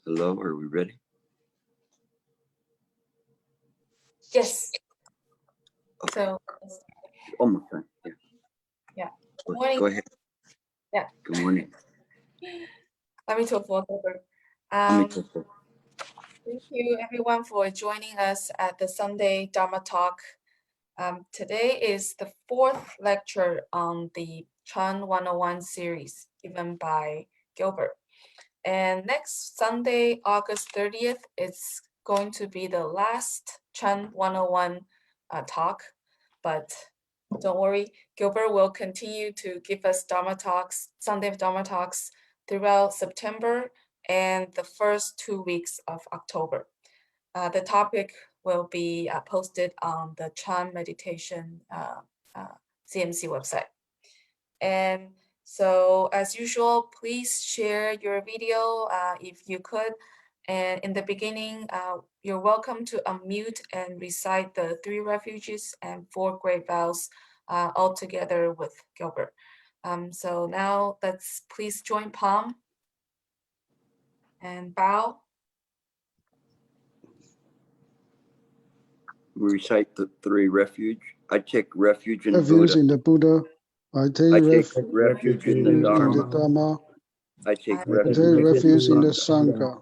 Hello, are we ready? Yes. So almost done. Yeah. Yeah. Good morning. Go ahead. Yeah. Good morning. Let me talk for Thank Thank you everyone for joining us at the Sunday Dharma Talk. Today is the fourth lecture on the Chan 101 series given by Gilbert. And next Sunday, August 30th, it's going to be the last Chan 101 talk. But don't worry, Gilbert will continue to give us Dharma talks, Sunday Dharma talks throughout September and the first 2 weeks of October. The topic will be posted on the Chan Meditation CMC website. And so as usual, please share your video if you could. And in the beginning, you're welcome to unmute and recite the 3 refuges and 4 great vows all together with Gilbert. So now let's please join palm and bow. We recite the 3 refuge. I take refuge in Refuge Buddha. in the Buddha. I take refuge in the in the Dharma. Dharma. I take I take refuge in the Sangha.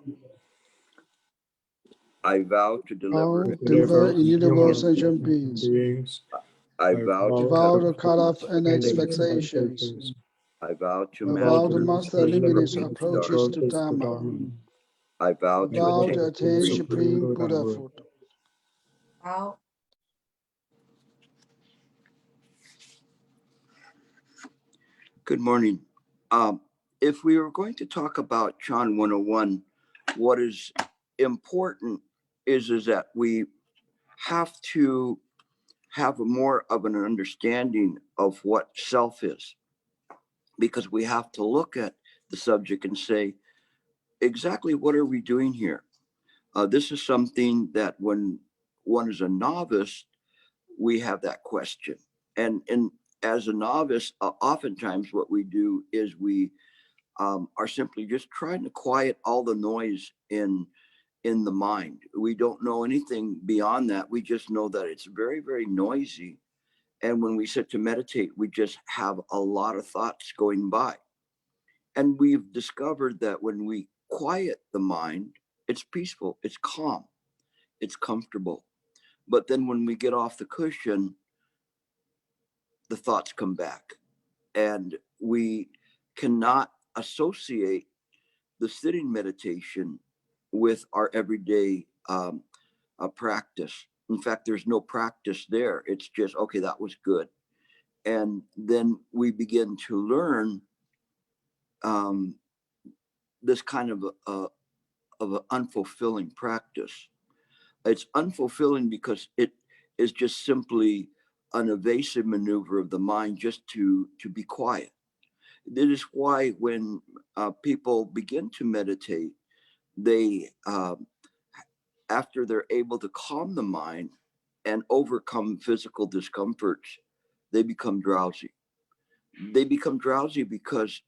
I vow to deliver immutable sentient beings. I vow to cut off any expectations. I vow to master limitless approaches to Dharma. I vow to attain supreme Buddhahood. Bow. Good morning. If we were going to talk about Chan 101, what is important is that we have to have more of an understanding of what self is, because we have to look at the subject and say, exactly what are we doing here? This is something that when one is a novice, we have that question. And as a novice, oftentimes what we do is we are simply just trying to quiet all the noise in the mind. We don't know anything beyond that. We just know that it's very, very noisy. And when we sit to meditate, we just have a lot of thoughts going by. And we've discovered that when we quiet the mind, it's peaceful, it's calm, it's comfortable. But then when we get off the cushion, the thoughts come back. And we cannot associate the sitting meditation with our everyday practice. In fact, there's no practice there. It's just, okay, that was good. And then we begin to learn this kind of an unfulfilling practice. It's unfulfilling because it is just simply an evasive maneuver of the mind just to be quiet. That is why when people begin to meditate, they, after they're able to calm the mind and overcome physical discomforts, they become drowsy. They become drowsy because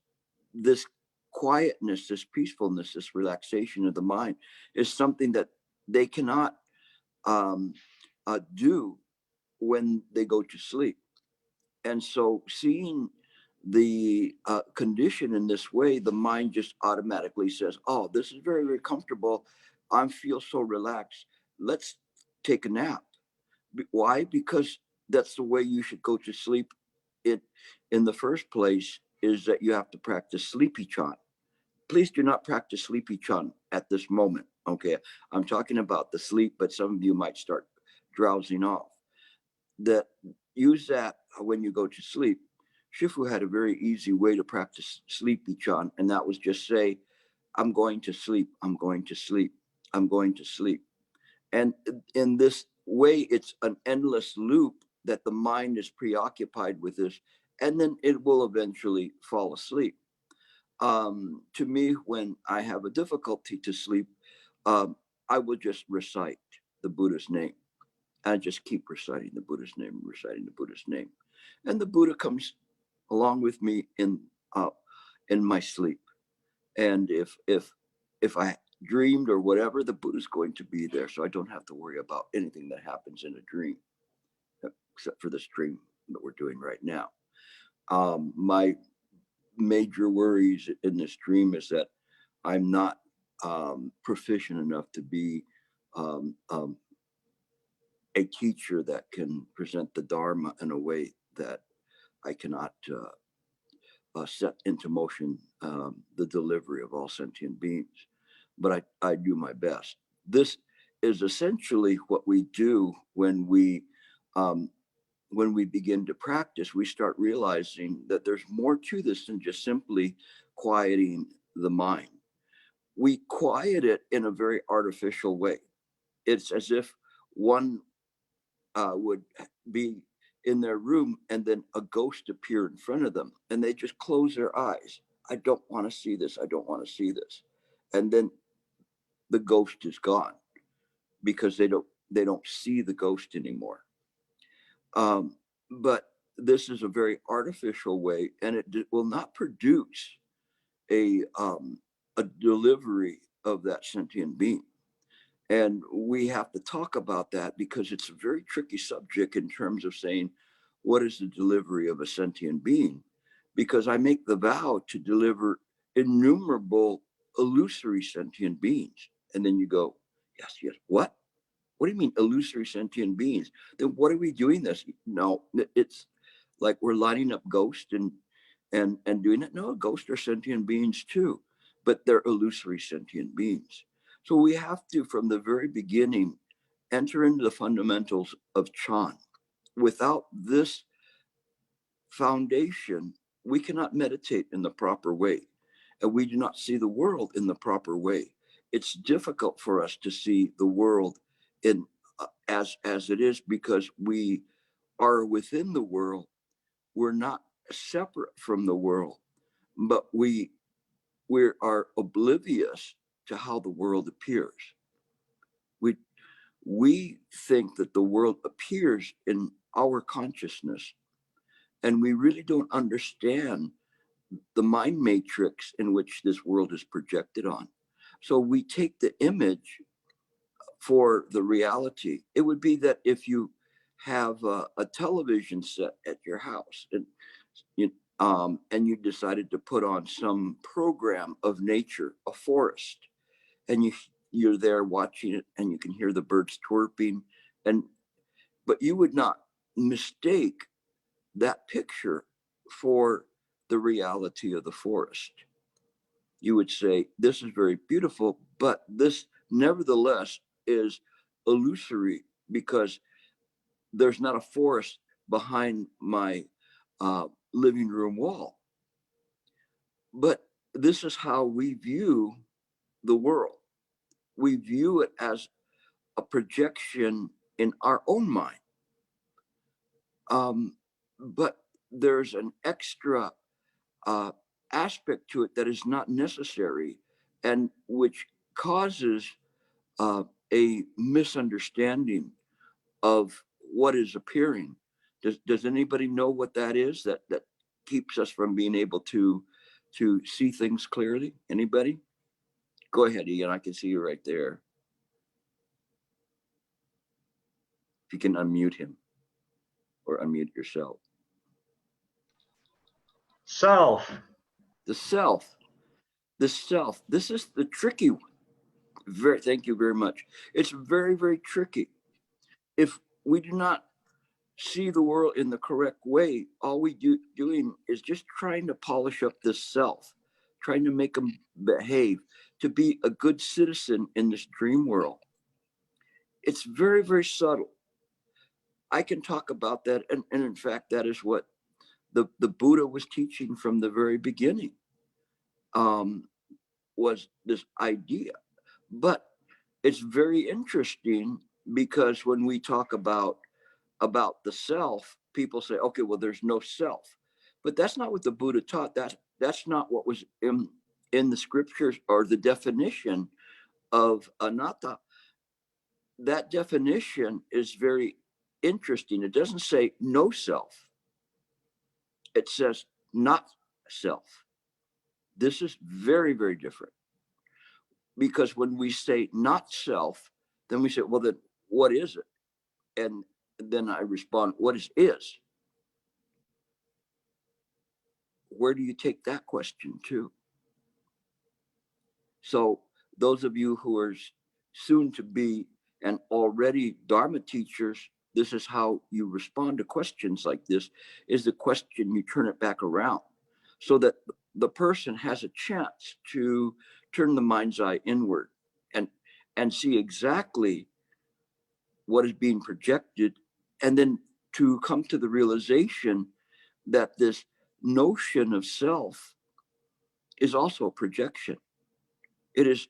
this quietness, this peacefulness, this relaxation of the mind is something that they cannot do when they go to sleep. And so seeing the condition in this way, the mind just automatically says, oh, this is very, very comfortable. I feel so relaxed. Let's take a nap. Why? Because that's the way you should go to sleep. In the first place is that you have to practice sleepy chan. Please do not practice sleepy chan at this moment. Okay, I'm talking about the sleep, but some of you might start drowsing off. That use that when you go to sleep. Shifu had a very easy way to practice sleepy chan, and that was just say, I'm going to sleep, I'm going to sleep, I'm going to sleep. And in this way, it's an endless loop that the mind is preoccupied with this, and then it will eventually fall asleep. To me, when I have a difficulty to sleep, I will just recite the Buddha's name. I just keep reciting the Buddha's name, reciting the Buddha's name. And the Buddha comes along with me in my sleep. And if I dreamed or whatever, the Buddha's going to be there. So I don't have to worry about anything that happens in a dream, except for this dream that we're doing right now. My major worries in this dream is that I'm not proficient enough to be a teacher that can present the Dharma in a way that I cannot set into motion the delivery of all sentient beings. But I do my best. This is essentially what we do when we begin to practice. We start realizing that there's more to this than just simply quieting the mind. We quiet it in a very artificial way. It's as if one would be in their room and then a ghost appear in front of them and they just close their eyes. I don't want to see this. I don't want to see this. And then the ghost is gone because they don't see the ghost anymore. But this is a very artificial way, and it will not produce a delivery of that sentient being. And we have to talk about that because it's a very tricky subject in terms of saying, what is the delivery of a sentient being? Because I make the vow to deliver innumerable illusory sentient beings. And then you go, yes, what? What do you mean illusory sentient beings? Then what are we doing this? No, it's like we're lining up ghosts and doing it. No, ghosts are sentient beings too, but they're illusory sentient beings. So we have to, from the very beginning, enter into the fundamentals of Chan. Without this foundation, we cannot meditate in the proper way, and we do not see the world in the proper way. It's difficult for us to see the world in as it is because we are within the world. We're not separate from the world, but we are oblivious to how the world appears. We think that the world appears in our consciousness, and we really don't understand the mind matrix in which this world is projected on. So we take the image for the reality. It would be that if you have a television set at your house and you decided to put on some program of nature, a forest, and you're there watching it and you can hear the birds chirping, but you would not mistake that picture for the reality of the forest. You would say, this is very beautiful, but this nevertheless is illusory because there's not a forest behind my living room wall. But this is how we view the world. We view it as a projection in our own mind. But there's an extra aspect to it that is not necessary and which causes a misunderstanding of what is appearing. Does anybody know what that is that keeps us from being able to see things clearly? Anybody? Go ahead, Ian. I can see you right there. If you can unmute him or unmute yourself. Self. The self. This is the tricky one. Thank you very much. It's very, very tricky. If we do not see the world in the correct way, all we doing is just trying to polish up this self, trying to make them behave, to be a good citizen in this dream world. It's very, very subtle. I can talk about that. And in fact, that is what the Buddha was teaching from the very beginning, was this idea. But it's very interesting because when we talk about the self, people say, okay, well, there's no self. But that's not what the Buddha taught. That's not what was in the scriptures or the definition of anatta. That definition is very interesting. It doesn't say no self. It says not self. This is very, very different. because when we say not self, then we say, well, then what is it? And then I respond, what is? Where do you take that question to? So those of you who are soon to be and already Dharma teachers, this is how you respond to questions like this, is the question, you turn it back around so that the person has a chance to turn the mind's eye inward and see exactly what is being projected, and then to come to the realization that this notion of self is also a projection. It is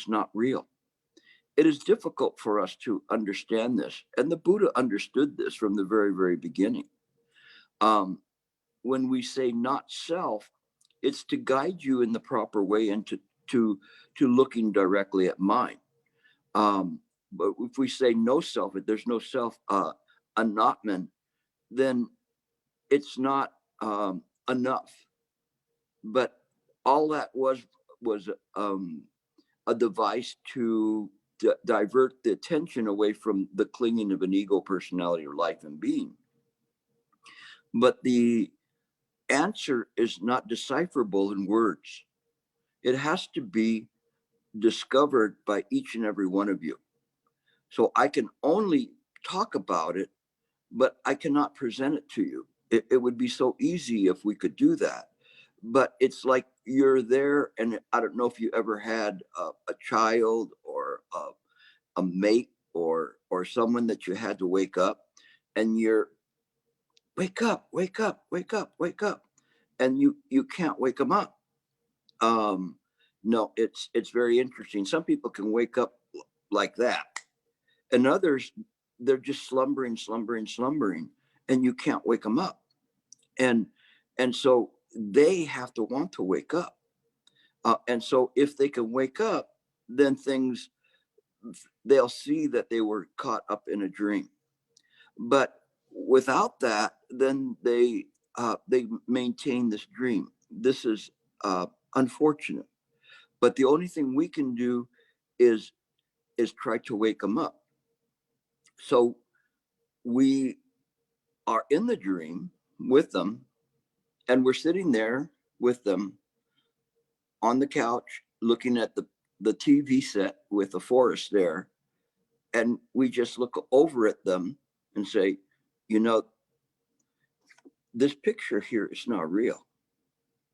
not real. It is difficult for us to understand this. And the Buddha understood this from the very, very beginning. When we say not self, it's to guide you in the proper way and to looking directly at mind. But if we say no self, if there's no self, anatman, then it's not enough. But all that was a device to divert the attention away from the clinging of an ego, personality, or life and being. But the answer is not decipherable in words. It has to be discovered by each and every one of you. So I can only talk about it, but I cannot present it to you. It would be so easy if we could do that. But it's like you're there, and I don't know if you ever had a child or a mate or someone that you had to wake up, and you're wake up, wake up, wake up, wake up, and you can't wake them up. No, it's very interesting. Some people can wake up like that, and others, they're just slumbering, and you can't wake them up. And so they have to want to wake up. And so if they can wake up, then they'll see that they were caught up in a dream. But without that, then they maintain this dream. This is unfortunate. But the only thing we can do is try to wake them up. So we are in the dream with them, and we're sitting there with them on the couch looking at the TV set with the forest there. And we just look over at them and say, you know, this picture here is not real.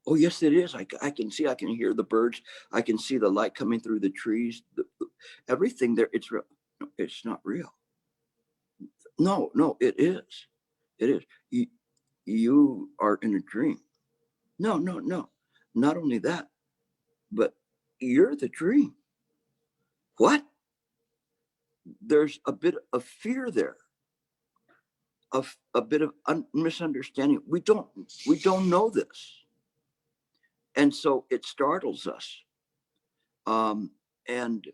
Oh, yes, it is. I can see, I can hear the birds. I can see the light coming through the trees. Everything there, it's real. No, it's not real. No, it is. It is. You are in a dream. No. Not only that, but you're the dream. What? There's a bit of fear there, of a bit of misunderstanding. We don't know this. And so it startles us. And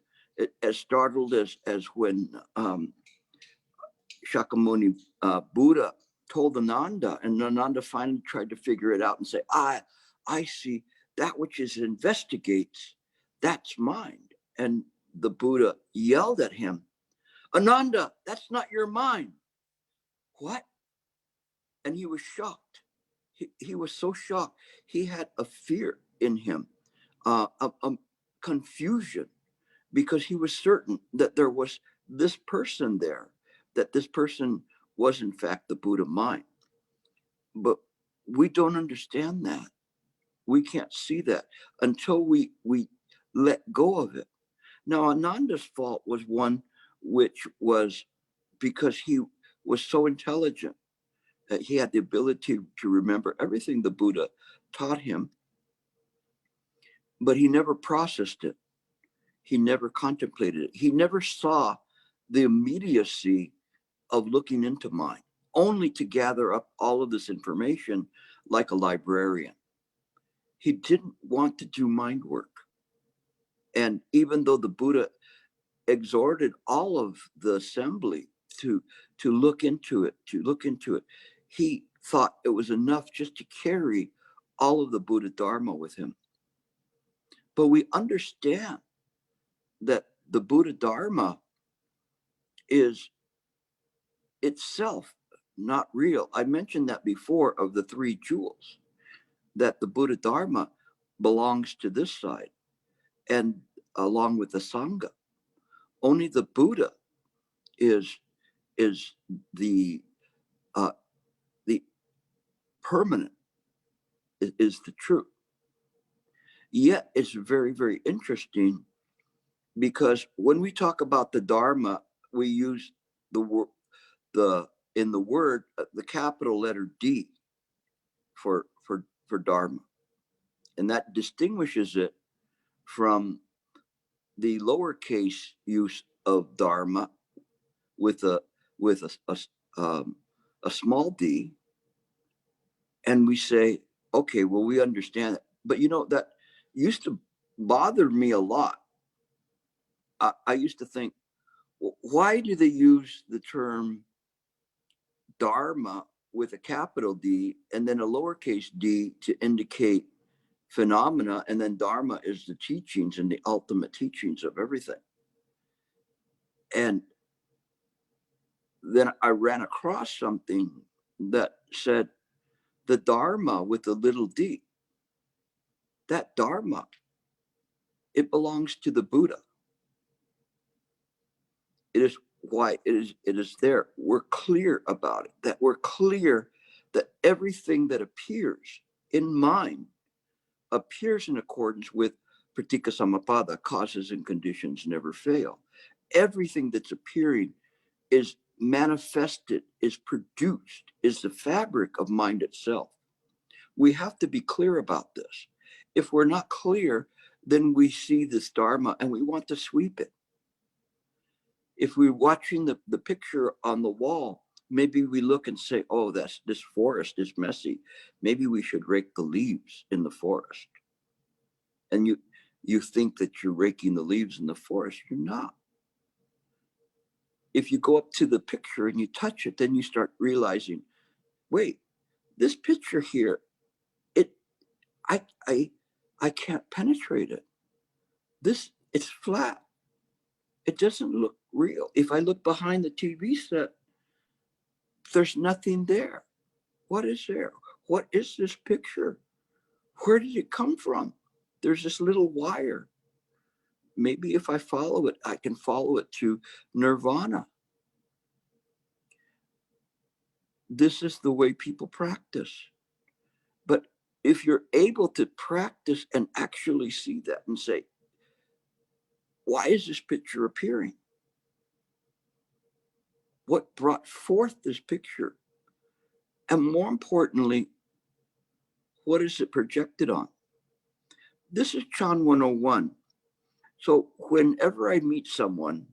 as startled as when Shakyamuni Buddha told Ananda, and Ananda finally tried to figure it out and say, I see that which is investigates, that's mind. And the Buddha yelled at him, Ananda, that's not your mind. What? And he was shocked. He was so shocked. He had a fear in him, a confusion, because he was certain that there was this person there, that this person was in fact the Buddha mind. But we don't understand that. We can't see that until we let go of it. Now, Ananda's fault was one which was because he was so intelligent that he had the ability to remember everything the Buddha taught him, but he never processed it. He never contemplated it. He never saw the immediacy of looking into mind, only to gather up all of this information like a librarian. He didn't want to do mind work. And even though the Buddha exhorted all of the assembly to look into it, he thought it was enough just to carry all of the Buddha Dharma with him. But we understand that the Buddha Dharma is itself not real. I mentioned that before of the three jewels, that the Buddha Dharma belongs to this side and along with the Sangha. Only the Buddha is the the permanent, is the truth. Yet it's very, very interesting because when we talk about the Dharma, we use the word in the word the capital letter D for Dharma, and that distinguishes it from the lowercase use of Dharma with a small d, and we say, okay, well, we understand it. But that used to bother me a lot. I used to think, why do they use the term Dharma with a capital D and then a lowercase d to indicate phenomena, and then Dharma is the teachings and the ultimate teachings of everything? And then I ran across something that said the Dharma with the little d, that Dharma, it belongs to the Buddha. It is why it is there. We're clear about it, that we're clear that everything that appears in mind appears in accordance with Pratika Samappada, causes and conditions never fail. Everything that's appearing is manifested, is produced, is the fabric of mind itself. We have to be clear about this. If we're not clear, then we see this Dharma and we want to sweep it. If we're watching the picture on the wall, maybe we look and say, oh, this forest is messy. Maybe we should rake the leaves in the forest. And you think that you're raking the leaves in the forest. You're not. If you go up to the picture and you touch it, then you start realizing, wait, this picture here, I can't penetrate it. It's flat. It doesn't look real. If I look behind the TV set, there's nothing there. What is there? What is this picture? Where did it come from? There's this little wire. Maybe if I follow it, I can follow it to nirvana. This is the way people practice. But if you're able to practice and actually see that and say, why is this picture appearing? What brought forth this picture? And more importantly, what is it projected on? This is Chan 101. So whenever I meet someone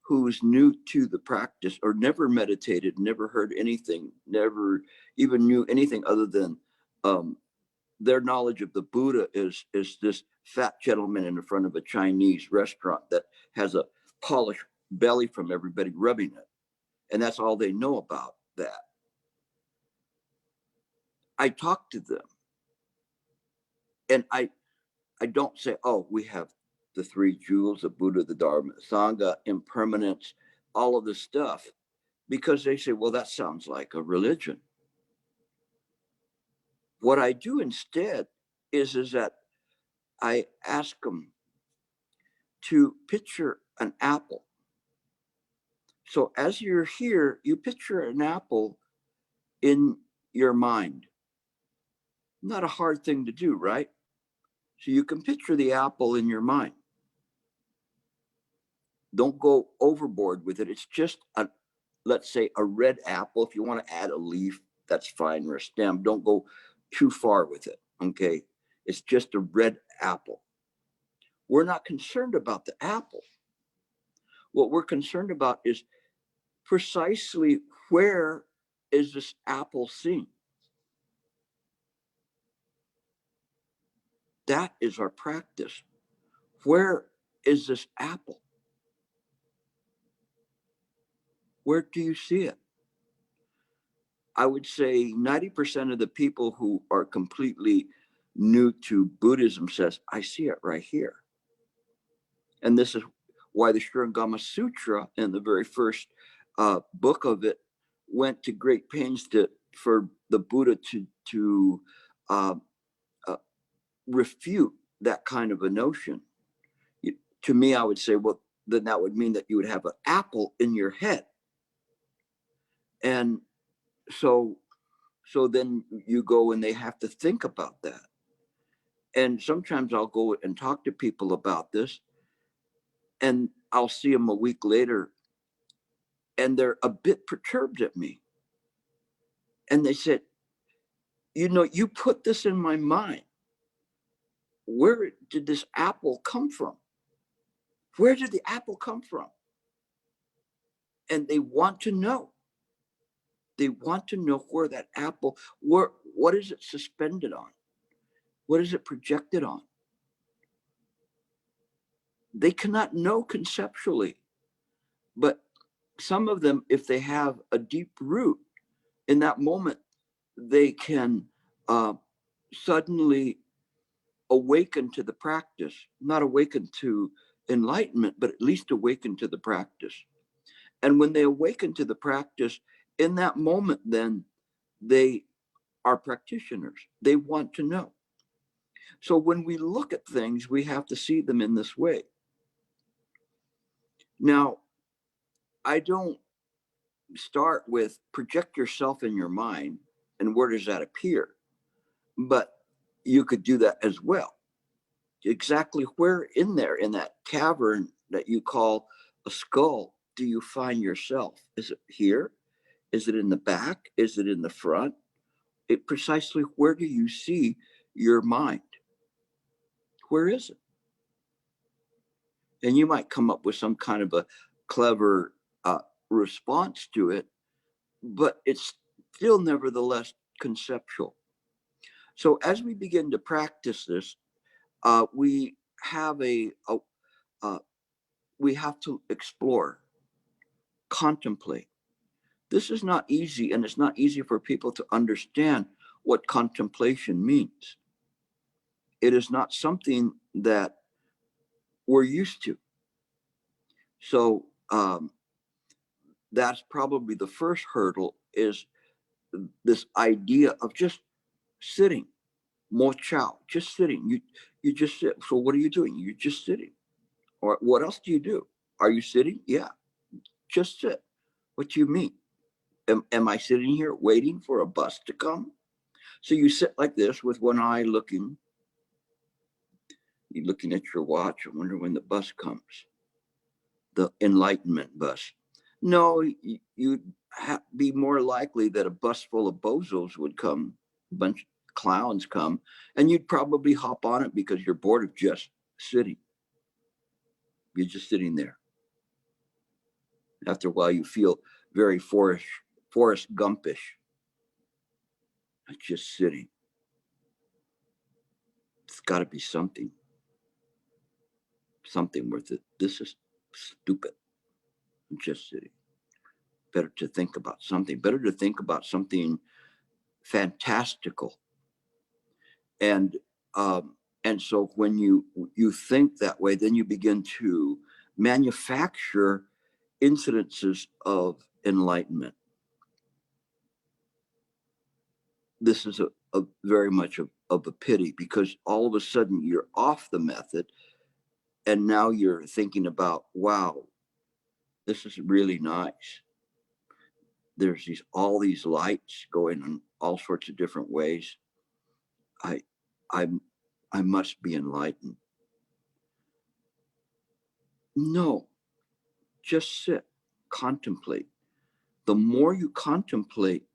who's new to the practice or never meditated, never heard anything, never even knew anything other than their knowledge of the Buddha is this fat gentleman in the front of a Chinese restaurant that has a polished belly from everybody rubbing it. And that's all they know about that. I talk to them and I don't say, oh, we have the three jewels, the Buddha, the Dharma, the Sangha, impermanence, all of this stuff, because they say, well, that sounds like a religion. What I do instead is that I ask them to picture an apple. So as you're here, you picture an apple in your mind. Not a hard thing to do, right? So you can picture the apple in your mind. Don't go overboard with it. It's just let's say a red apple. If you want to add a leaf, that's fine, or a stem. Don't go too far with it, okay? It's just a red apple. We're not concerned about the apple. What we're concerned about is precisely where is this apple seen? That is our practice. Where is this apple? Where do you see it? I would say 90% of the people who are completely new to Buddhism says, I see it right here. And this is why the Shurangama Sutra in the very first book of it went to great pains for the Buddha to uh, uh, refute that kind of a notion. To me, I would say, well, then that would mean that you would have an apple in your head. And so then you go and they have to think about that. And sometimes I'll go and talk to people about this, and I'll see them a week later, and they're a bit perturbed at me. And they said, you put this in my mind. Where did this apple come from? Where did the apple come from? And they want to know. They want to know where that apple, what is it suspended on? What is it projected on? They cannot know conceptually, but some of them, if they have a deep root in that moment, they can suddenly awaken to the practice, not awaken to enlightenment, but at least awaken to the practice. And when they awaken to the practice, in that moment, then they are practitioners. They want to know. So when we look at things, we have to see them in this way. Now, I don't start with project yourself in your mind and where does that appear? But you could do that as well. Exactly where in there, in that cavern that you call a skull, do you find yourself? Is it here? Is it in the back? Is it in the front? Precisely where do you see your mind? Where is it? And you might come up with some kind of a clever response to it, but it's still nevertheless conceptual. So as we begin to practice this, we have we have to explore, contemplate. This is not easy, and it's not easy for people to understand what contemplation means. It is not something that we're used to. So that's probably the first hurdle, is this idea of just sitting, mo chao, just sitting. You just sit. So what are you doing? You're just sitting. Or what else do you do? Are you sitting? Yeah, just sit. What do you mean? Am I sitting here waiting for a bus to come? So you sit like this with one eye looking. You're looking at your watch. I wonder when the bus comes, the enlightenment bus. No, you'd be more likely that a bus full of bozos would come, a bunch of clowns come, and you'd probably hop on it because you're bored of just sitting. You're just sitting there. After a while, you feel very Forrest Gumpish. Just sitting. It's got to be something worth it. This is stupid. I'm just sitting. Better to think about something. Better to think about something fantastical. And so when you think that way, then you begin to manufacture incidences of enlightenment. This is a very much of a pity, because all of a sudden you're off the method, and now you're thinking about, wow, this is really nice. There's all these lights going in all sorts of different ways. I must be enlightened. No, just sit, contemplate. The more you contemplate,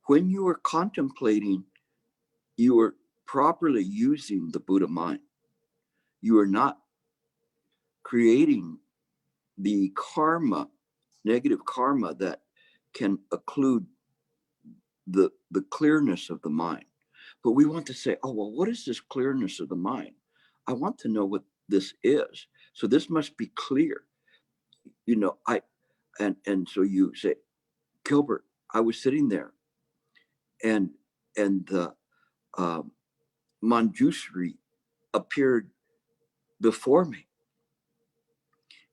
when you are contemplating, you are properly using the Buddha mind. You are not creating the karma, negative karma, that can occlude the clearness of the mind. But we want to say, oh, well, what is this clearness of the mind? I want to know what this is. So this must be clear. And so you say, Gilbert, I was sitting there, and the Manjushri appeared before me.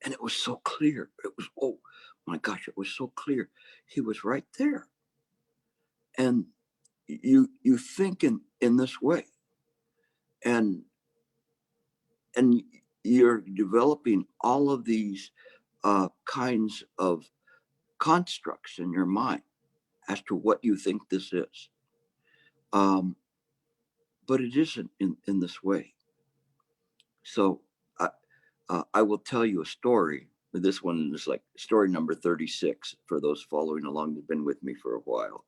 And it was so clear. It was, oh my gosh, it was so clear. He was right there. And you think in this way. And you're developing all of these kinds of constructs in your mind as to what you think this is. But it isn't in this way. So I will tell you a story. This one is like story number 36 for those following along who've been with me for a while.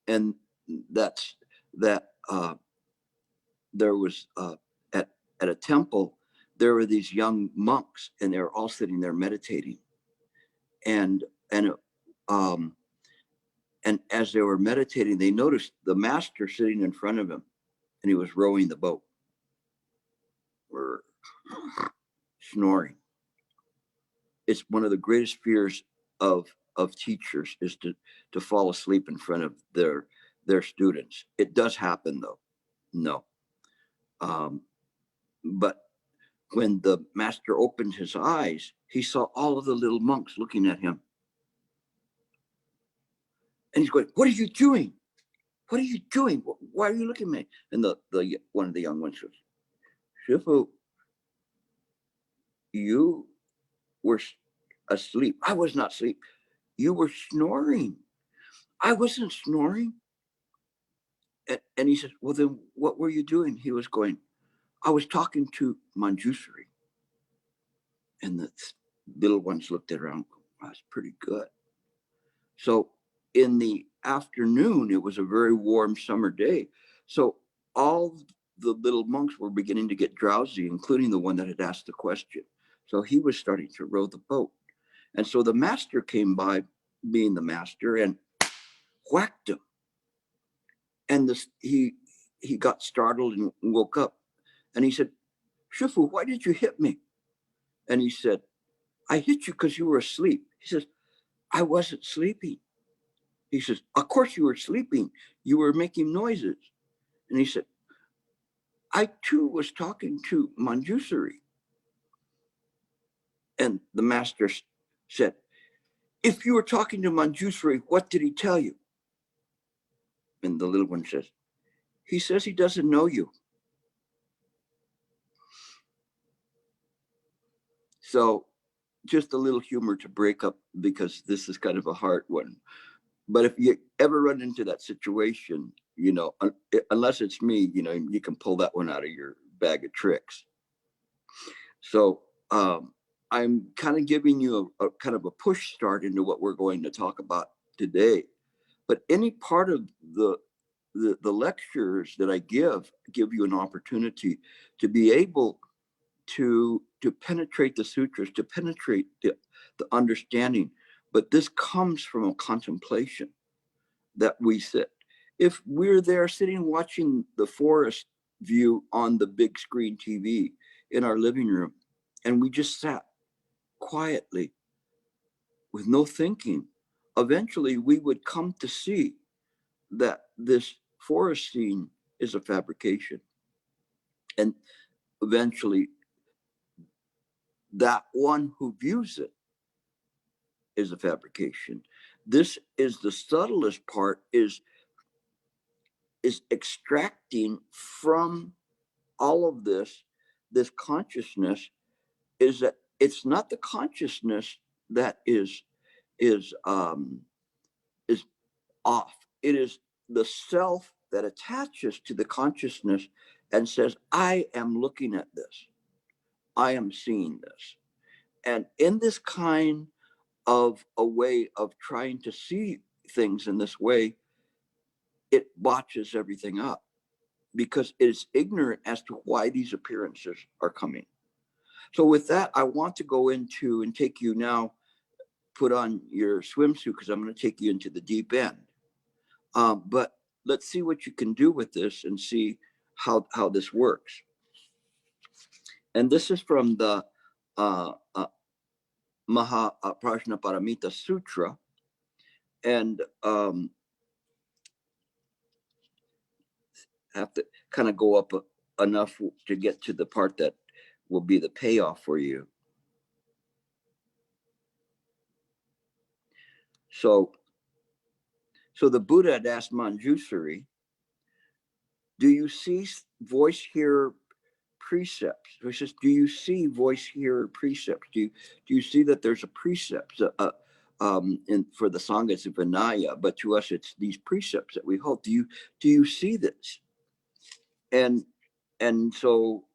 And that's that there was at a temple, there were these young monks, and they were all sitting there meditating. And as they were meditating, they noticed the master sitting in front of him, and he was rowing the boat, or snoring. It's one of the greatest fears of teachers is to fall asleep in front of their students. It does happen though. No. But when the master opened his eyes, he saw all of the little monks looking at him. And he's going, "What are you doing? What are you doing? Why are you looking at me?" And the one of the young ones says, "Shifu, you were asleep. I was not asleep. You were snoring. I wasn't snoring." And he says, "Well, then what were you doing?" He was going, "I was talking to Manjusri." And the little ones looked around. Wow, that's pretty good. So in the afternoon, it was a very warm summer day. So all the little monks were beginning to get drowsy, including the one that had asked the question. So he was starting to row the boat. And so the master came by, being the master, and whacked him. And he got startled and woke up. And he said, "Shifu, why did you hit me?" And he said, "I hit you because you were asleep." He says, "I wasn't sleeping." He says, "Of course you were sleeping. You were making noises." And he said, "I too was talking to Manjusri." And the master said, "If you were talking to Manjusri, what did he tell you?" And the little one says, "He says he doesn't know you." So just a little humor to break up, because this is kind of a hard one. But if you ever run into that situation, unless it's me, you can pull that one out of your bag of tricks. So I'm kind of giving you a kind of a push start into what we're going to talk about today. But any part of the lectures that I give you an opportunity to be able to penetrate the sutras, to penetrate the understanding. But this comes from a contemplation that we sit. If we're there sitting watching the forest view on the big screen TV in our living room, and we just sat quietly with no thinking, eventually we would come to see that this forest scene is a fabrication. And eventually that one who views it is a fabrication. This is the subtlest part, is extracting from all of this consciousness, is that it's not the consciousness that is off. It is the self that attaches to the consciousness and says, "I am looking at this. I am seeing this." And in this kind of a way of trying to see things in this way, it botches everything up, because it is ignorant as to why these appearances are coming. So with that, I want to go into and take you now, put on your swimsuit, because I'm going to take you into the deep end. But let's see what you can do with this and see how this works. And this is from the Maha Prajnaparamita Sutra. And have to kind of go up enough to get to the part that will be the payoff for you. So the Buddha had asked Manjusri, do you see voice, hear, precepts? So he says, do you see voice, hear, precepts? Do you see that there's a precept? For the Sangha, it's Vinaya, but to us, it's these precepts that we hold. Do you see this? And so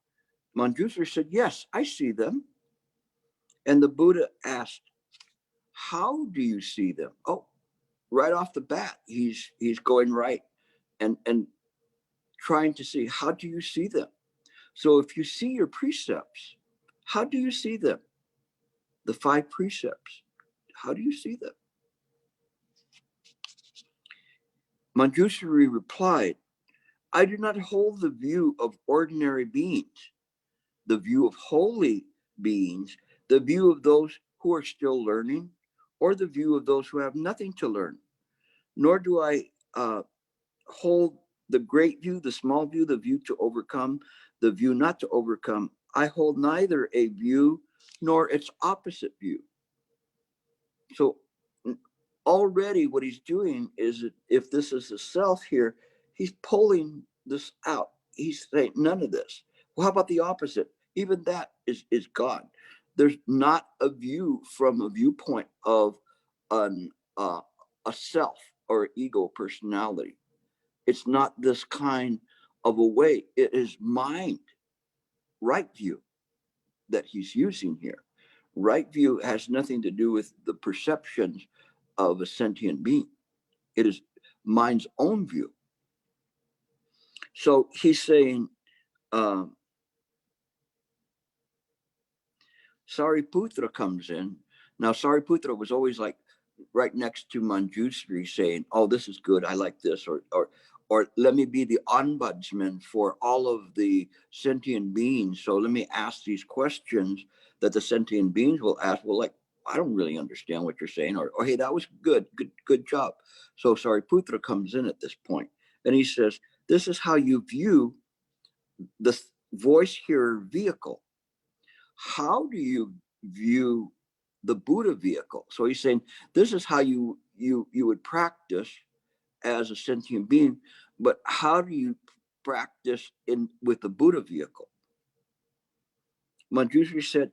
Manjusri said, yes, I see them. And the Buddha asked, how do you see them? Oh, right off the bat, he's going right and trying to see, how do you see them? So if you see your precepts, how do you see them? The 5 precepts, how do you see them? Manjusri replied, I do not hold the view of ordinary beings, the view of holy beings, the view of those who are still learning, or the view of those who have nothing to learn. Nor do I hold the great view, the small view, the view to overcome, the view not to overcome. I hold neither a view nor its opposite view. So already what he's doing is, if this is the self here, he's pulling this out. He's saying none of this. Well, how about the opposite? Even that is gone. There's not a view from a viewpoint of a self or ego personality. It's not this kind of a way. It is mind, right view, that he's using here. Right view has nothing to do with the perceptions of a sentient being. It is mind's own view. So he's saying, Sariputra comes in. Now, Sariputra was always like right next to Manjusri saying, oh, this is good, I like this, or let me be the ombudsman for all of the sentient beings. So let me ask these questions that the sentient beings will ask. Well, like, I don't really understand what you're saying, or hey, that was good job. So Sariputra comes in at this point, and he says, this is how you view the voice hearer vehicle. How do you view the Buddha vehicle? So he's saying, this is how you would practice as a sentient being, but how do you practice with the Buddha vehicle? Manjusri said,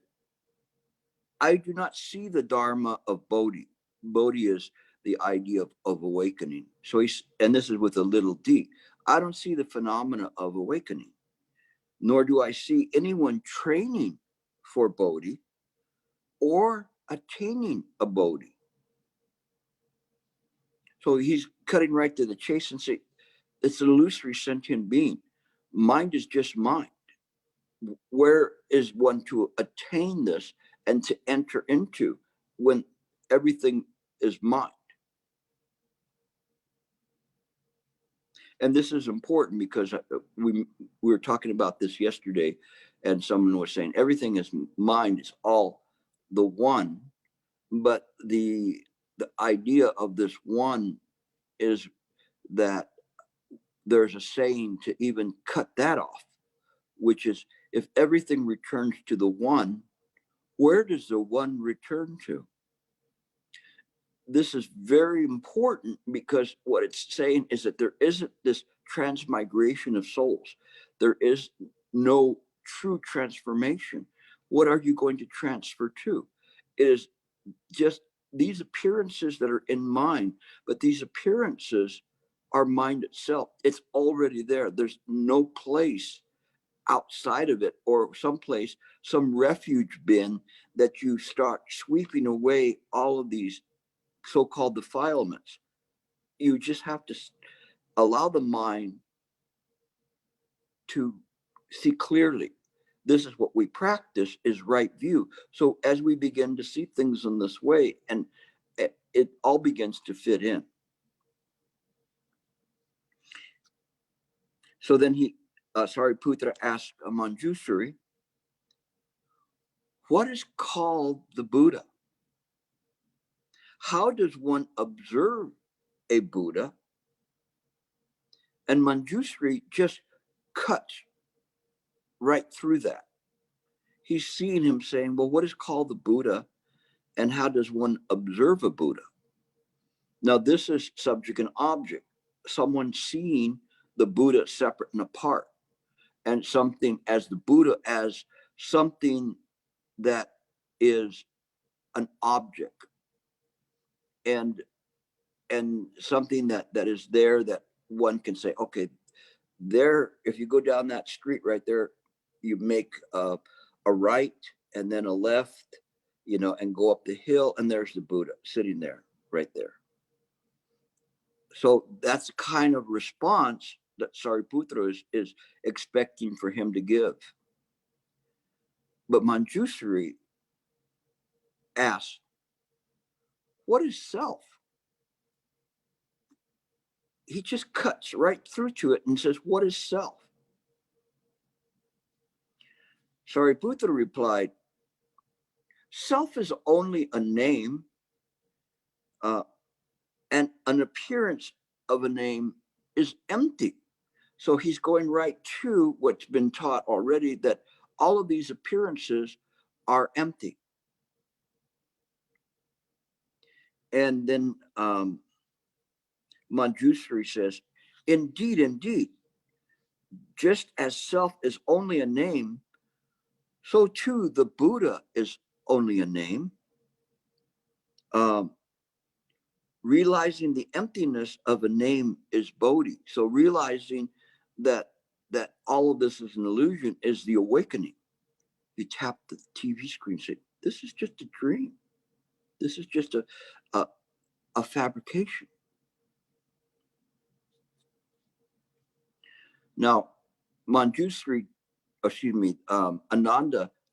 I do not see the Dharma of Bodhi. Bodhi is the idea of awakening. So and this is with a little d. I don't see the phenomena of awakening, nor do I see anyone training for Bodhi or attaining a Bodhi. So he's cutting right to the chase and say, it's an illusory sentient being. Mind is just mind. Where is one to attain this and to enter into when everything is mind? And this is important because we were talking about this yesterday, and someone was saying everything is mind, is all the one, but the idea of this one is that there's a saying to even cut that off, which is, if everything returns to the one, where does the one return to? This is very important because what it's saying is that there isn't this transmigration of souls. There is no true transformation. What are you going to transfer to? It is just these appearances that are in mind, but these appearances are mind itself. It's already there. There's no place outside of it, or someplace, some refuge bin that you start sweeping away all of these so-called defilements. You just have to allow the mind to see clearly. This is what we practice, is right view. So as we begin to see things in this way, and it all begins to fit in. So then Sariputra asked Manjusri, what is called the Buddha? How does one observe a Buddha? And Manjusri just cuts right through that. He's seeing him saying, well, what is called the Buddha, and how does one observe a Buddha? Now, this is subject and object. Someone seeing the Buddha separate and apart, and something as the Buddha as something that is an object, and something that is there that one can say, okay, there, if you go down that street right there, you make a right and then a left, and go up the hill, and there's the Buddha sitting there, right there. So that's the kind of response that Sariputra is expecting for him to give. But Manjusri asks, what is self? He just cuts right through to it and says, what is self? Sariputra replied, self is only a name, and an appearance of a name is empty. So he's going right to what's been taught already, that all of these appearances are empty. And then Manjusri says, indeed, indeed, just as self is only a name, so too the Buddha is only a name. Realizing the emptiness of a name is Bodhi. So realizing that all of this is an illusion is the awakening. You tap the TV screen, say, this is just a dream. This is just a fabrication. Now, Ananda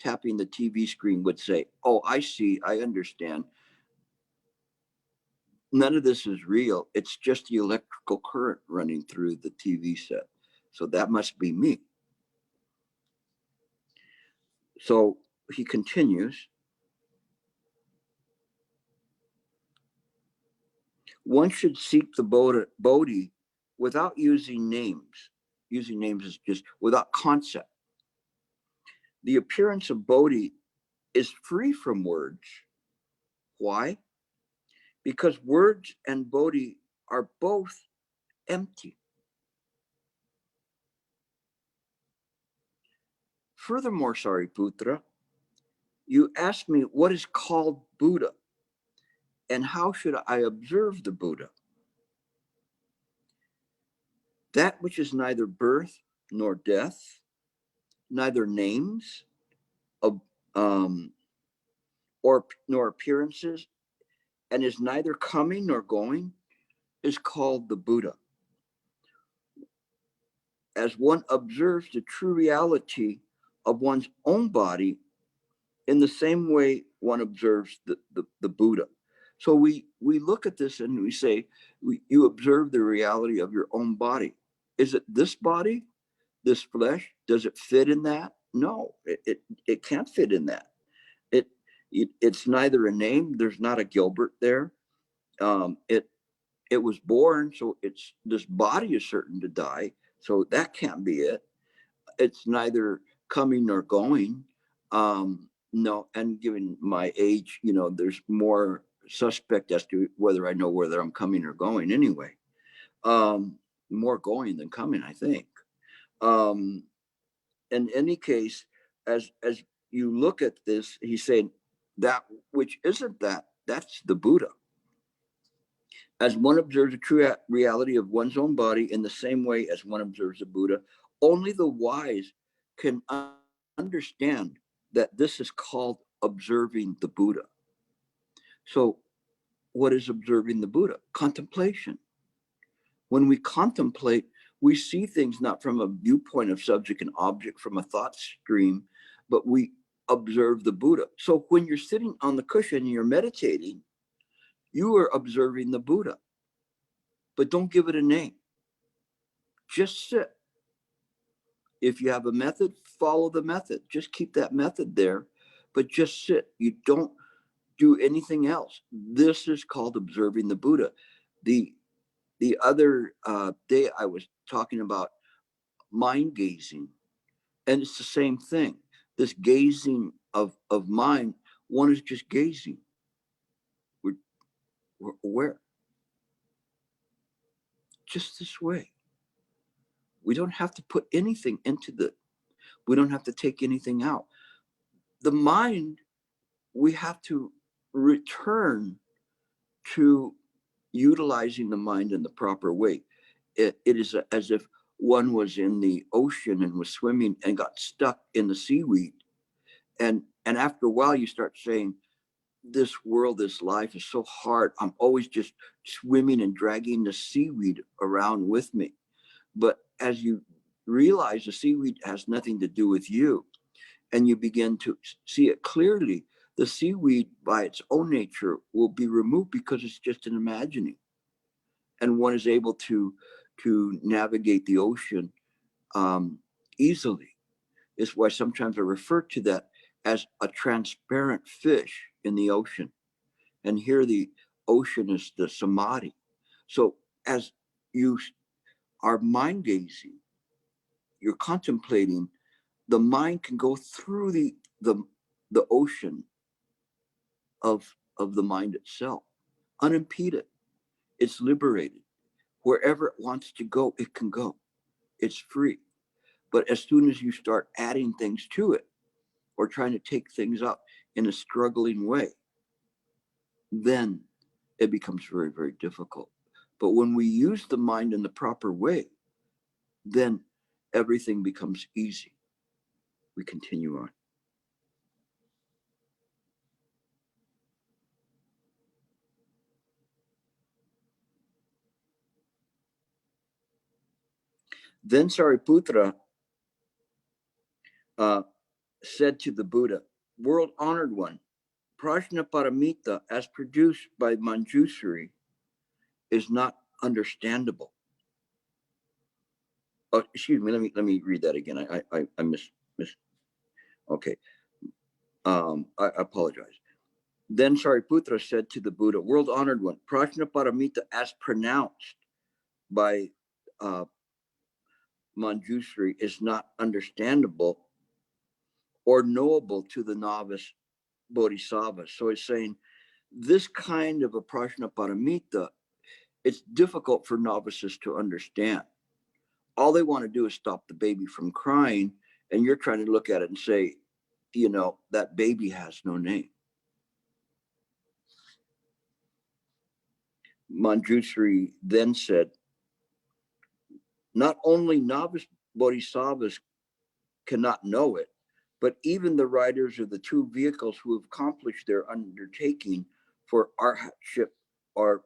tapping the TV screen would say, oh, I see, I understand. None of this is real. It's just the electrical current running through the TV set. So that must be me. So he continues. One should seek the Bodhi without using names. Using names is just without concept. The appearance of Bodhi is free from words. Why? Because words and Bodhi are both empty. Furthermore, Sariputra, you asked me what is called Buddha and how should I observe the Buddha? That which is neither birth nor death, neither names nor appearances, and is neither coming nor going, is called the Buddha. As one observes the true reality of one's own body, in the same way one observes the Buddha. So we look at this and we say, you observe the reality of your own body. Is it this body, this flesh? Does it fit in that? No, it can't fit in that. It's neither a name. There's not a Gilbert there. It was born, so this body is certain to die. So that can't be it. It's neither coming nor going. No, and given my age, there's more suspect as to whether I know whether I'm coming or going anyway. More going than coming, I think. In any case, as you look at this, he's saying that which isn't that's the Buddha. As one observes the true reality of one's own body in the same way as one observes the Buddha, only the wise can understand that this is called observing the Buddha. So what is observing the Buddha? Contemplation. When we contemplate, we see things not from a viewpoint of subject and object, from a thought stream, but we observe the Buddha. So when you're sitting on the cushion and you're meditating, you are observing the Buddha, but don't give it a name. Just sit. If you have a method, follow the method. Just keep that method there, but just sit. You don't do anything else. This is called observing the Buddha. The other day I was talking about mind gazing, and it's the same thing. This gazing of mind, one is just gazing. We're aware. just this way. We don't have to put anything we don't have to take anything out. The mind, we have to return to utilizing the mind in the proper way. It is as if one was in the ocean and was swimming and got stuck in the seaweed. And after a while, you start saying, this world, this life is so hard. I'm always just swimming and dragging the seaweed around with me. But as you realize the seaweed has nothing to do with you, and you begin to see it clearly, the seaweed by its own nature will be removed because it's just an imagining. And one is able to navigate the ocean easily. Is why sometimes I refer to that as a transparent fish in the ocean. And here the ocean is the samadhi. So as you are mind gazing, you're contemplating, the mind can go through the ocean of the mind itself, unimpeded. It's liberated. Wherever it wants to go, it can go. It's free. But as soon as you start adding things to it or trying to take things up in a struggling way, then it becomes very, very difficult. But when we use the mind in the proper way, then everything becomes easy. We continue on. Then Sariputra said to the Buddha, world honored one, Prajnaparamita as produced by Manjusri is not understandable. Oh, excuse me, let me read that again. I miss okay. I apologize. Then Sariputra said to the Buddha, world honored one, Prajnaparamita as pronounced by Manjusri is not understandable or knowable to the novice bodhisattva. So it's saying this kind of a Prajnaparamita, it's difficult for novices to understand. All they want to do is stop the baby from crying, and you're trying to look at it and say, you know, that baby has no name. Manjusri then said, not only novice bodhisattvas cannot know it, but even the riders of the two vehicles who have accomplished their undertaking for arhatship or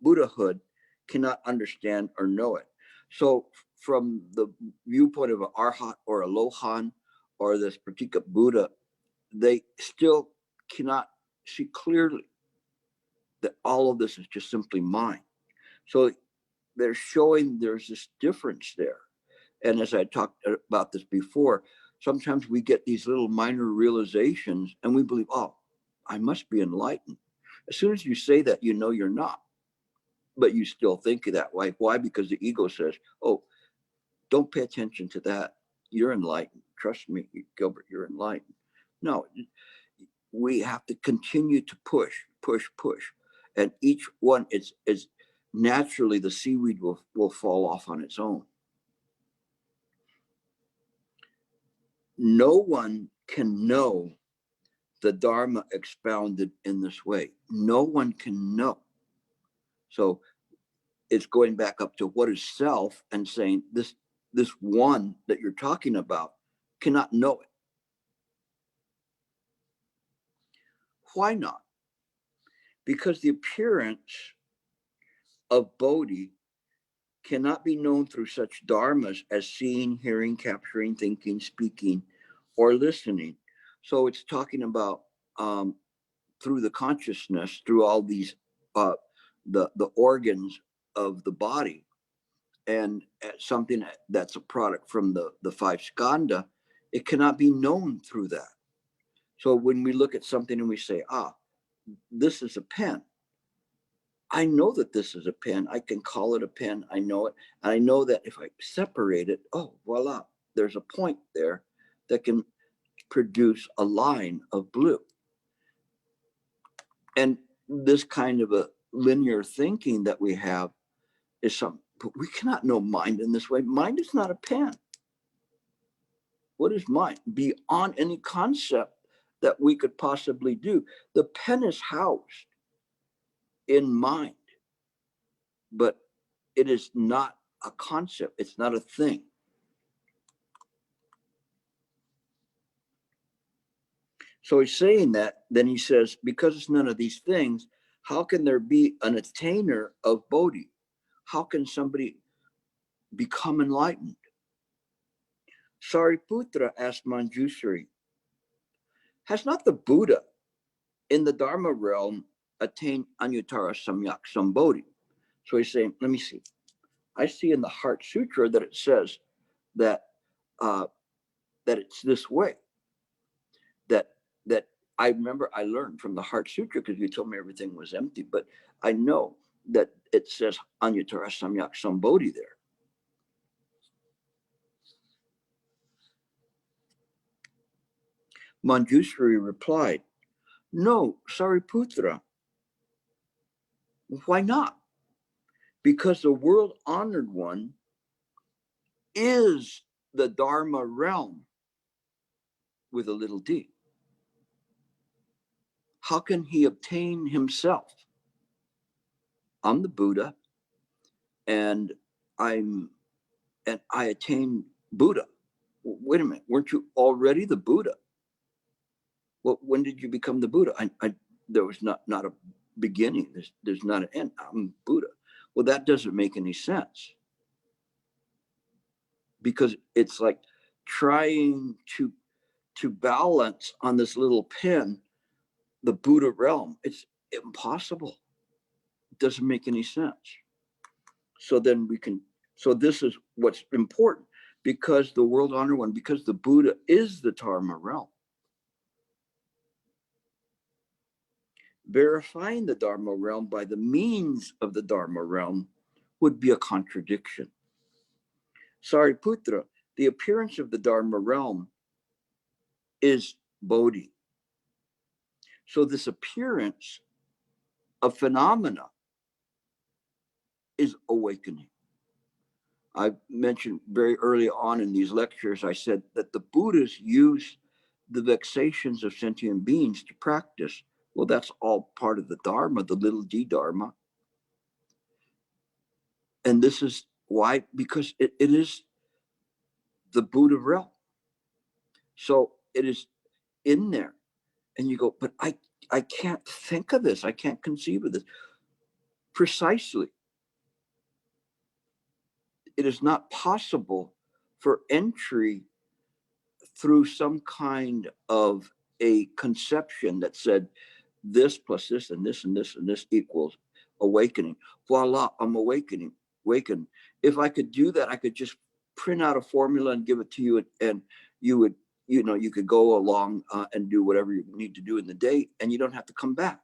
Buddhahood cannot understand or know it. So from the viewpoint of an arhat or a lohan or this pratika Buddha, they still cannot see clearly that all of this is just simply mind. So they're showing there's this difference there. And as I talked about this before, sometimes we get these little minor realizations and we believe, oh, I must be enlightened. As soon as you say that, you know you're not, but you still think of that way. Why? Because the ego says, oh, don't pay attention to that. You're enlightened. Trust me, Gilbert, you're enlightened. No, we have to continue to push. And each one, it's naturally the seaweed will fall off on its own. No one can know the Dharma expounded in this way. No one can know. So it's going back up to what is self and saying this one that you're talking about cannot know it. Why not? Because the appearance of Bodhi cannot be known through such dharmas as seeing, hearing, capturing, thinking, speaking, or listening. So it's talking about through the consciousness, through all these the organs of the body, and something that's a product from the five skandha, it cannot be known through that. So when we look at something and we say, this is a pen, I know that this is a pen. I can call it a pen. I know it. And I know that if I separate it, oh, voila, there's a point there that can produce a line of blue. And this kind of a linear thinking that we have is something, but we cannot know mind in this way. Mind is not a pen. What is mind? Beyond any concept that we could possibly do. The pen is housed in mind, but it is not a concept. It's not a thing. So he's saying that, then he says, because it's none of these things, how can there be an attainer of Bodhi? How can somebody become enlightened? Sariputra asked Manjushri, has not the Buddha in the Dharma realm attained Anuttara Samyak Sambodhi? So he's saying, let me see. I see in the Heart Sutra that it says that that it's this way. That I remember I learned from the Heart Sutra, because you told me everything was empty, but I know that it says Anuttara Samyak Sambodhi there. Manjushri replied, no, Sariputra. Why not? Because the world honored one is the Dharma realm with a little d. How can he obtain himself? I'm the Buddha, and I attain Buddha. Wait a minute, weren't you already the Buddha? Well, when did you become the Buddha? There was not a beginning. There's not an end. I'm Buddha. Well, that doesn't make any sense, because it's like trying to balance on this little pin the Buddha realm. It's impossible. It doesn't make any sense. So then so this is what's important, because the world honor one, because the Buddha is the Dharma realm. Verifying the Dharma realm by the means of the Dharma realm would be a contradiction. Sariputra, the appearance of the Dharma realm is Bodhi. So this appearance of phenomena is awakening. I mentioned very early on in these lectures, I said that the Buddhists use the vexations of sentient beings to practice. Well, that's all part of the Dharma, the little d Dharma. And this is why, because it is the Buddha realm. So it is in there. And you go, but I can't think of this. I can't conceive of this. Precisely. It is not possible for entry through some kind of a conception that said this plus this and this and this and this equals awakening. Voila, I'm awakened. If I could do that, I could just print out a formula and give it to you, and you would, you could go along and do whatever you need to do in the day, and you don't have to come back.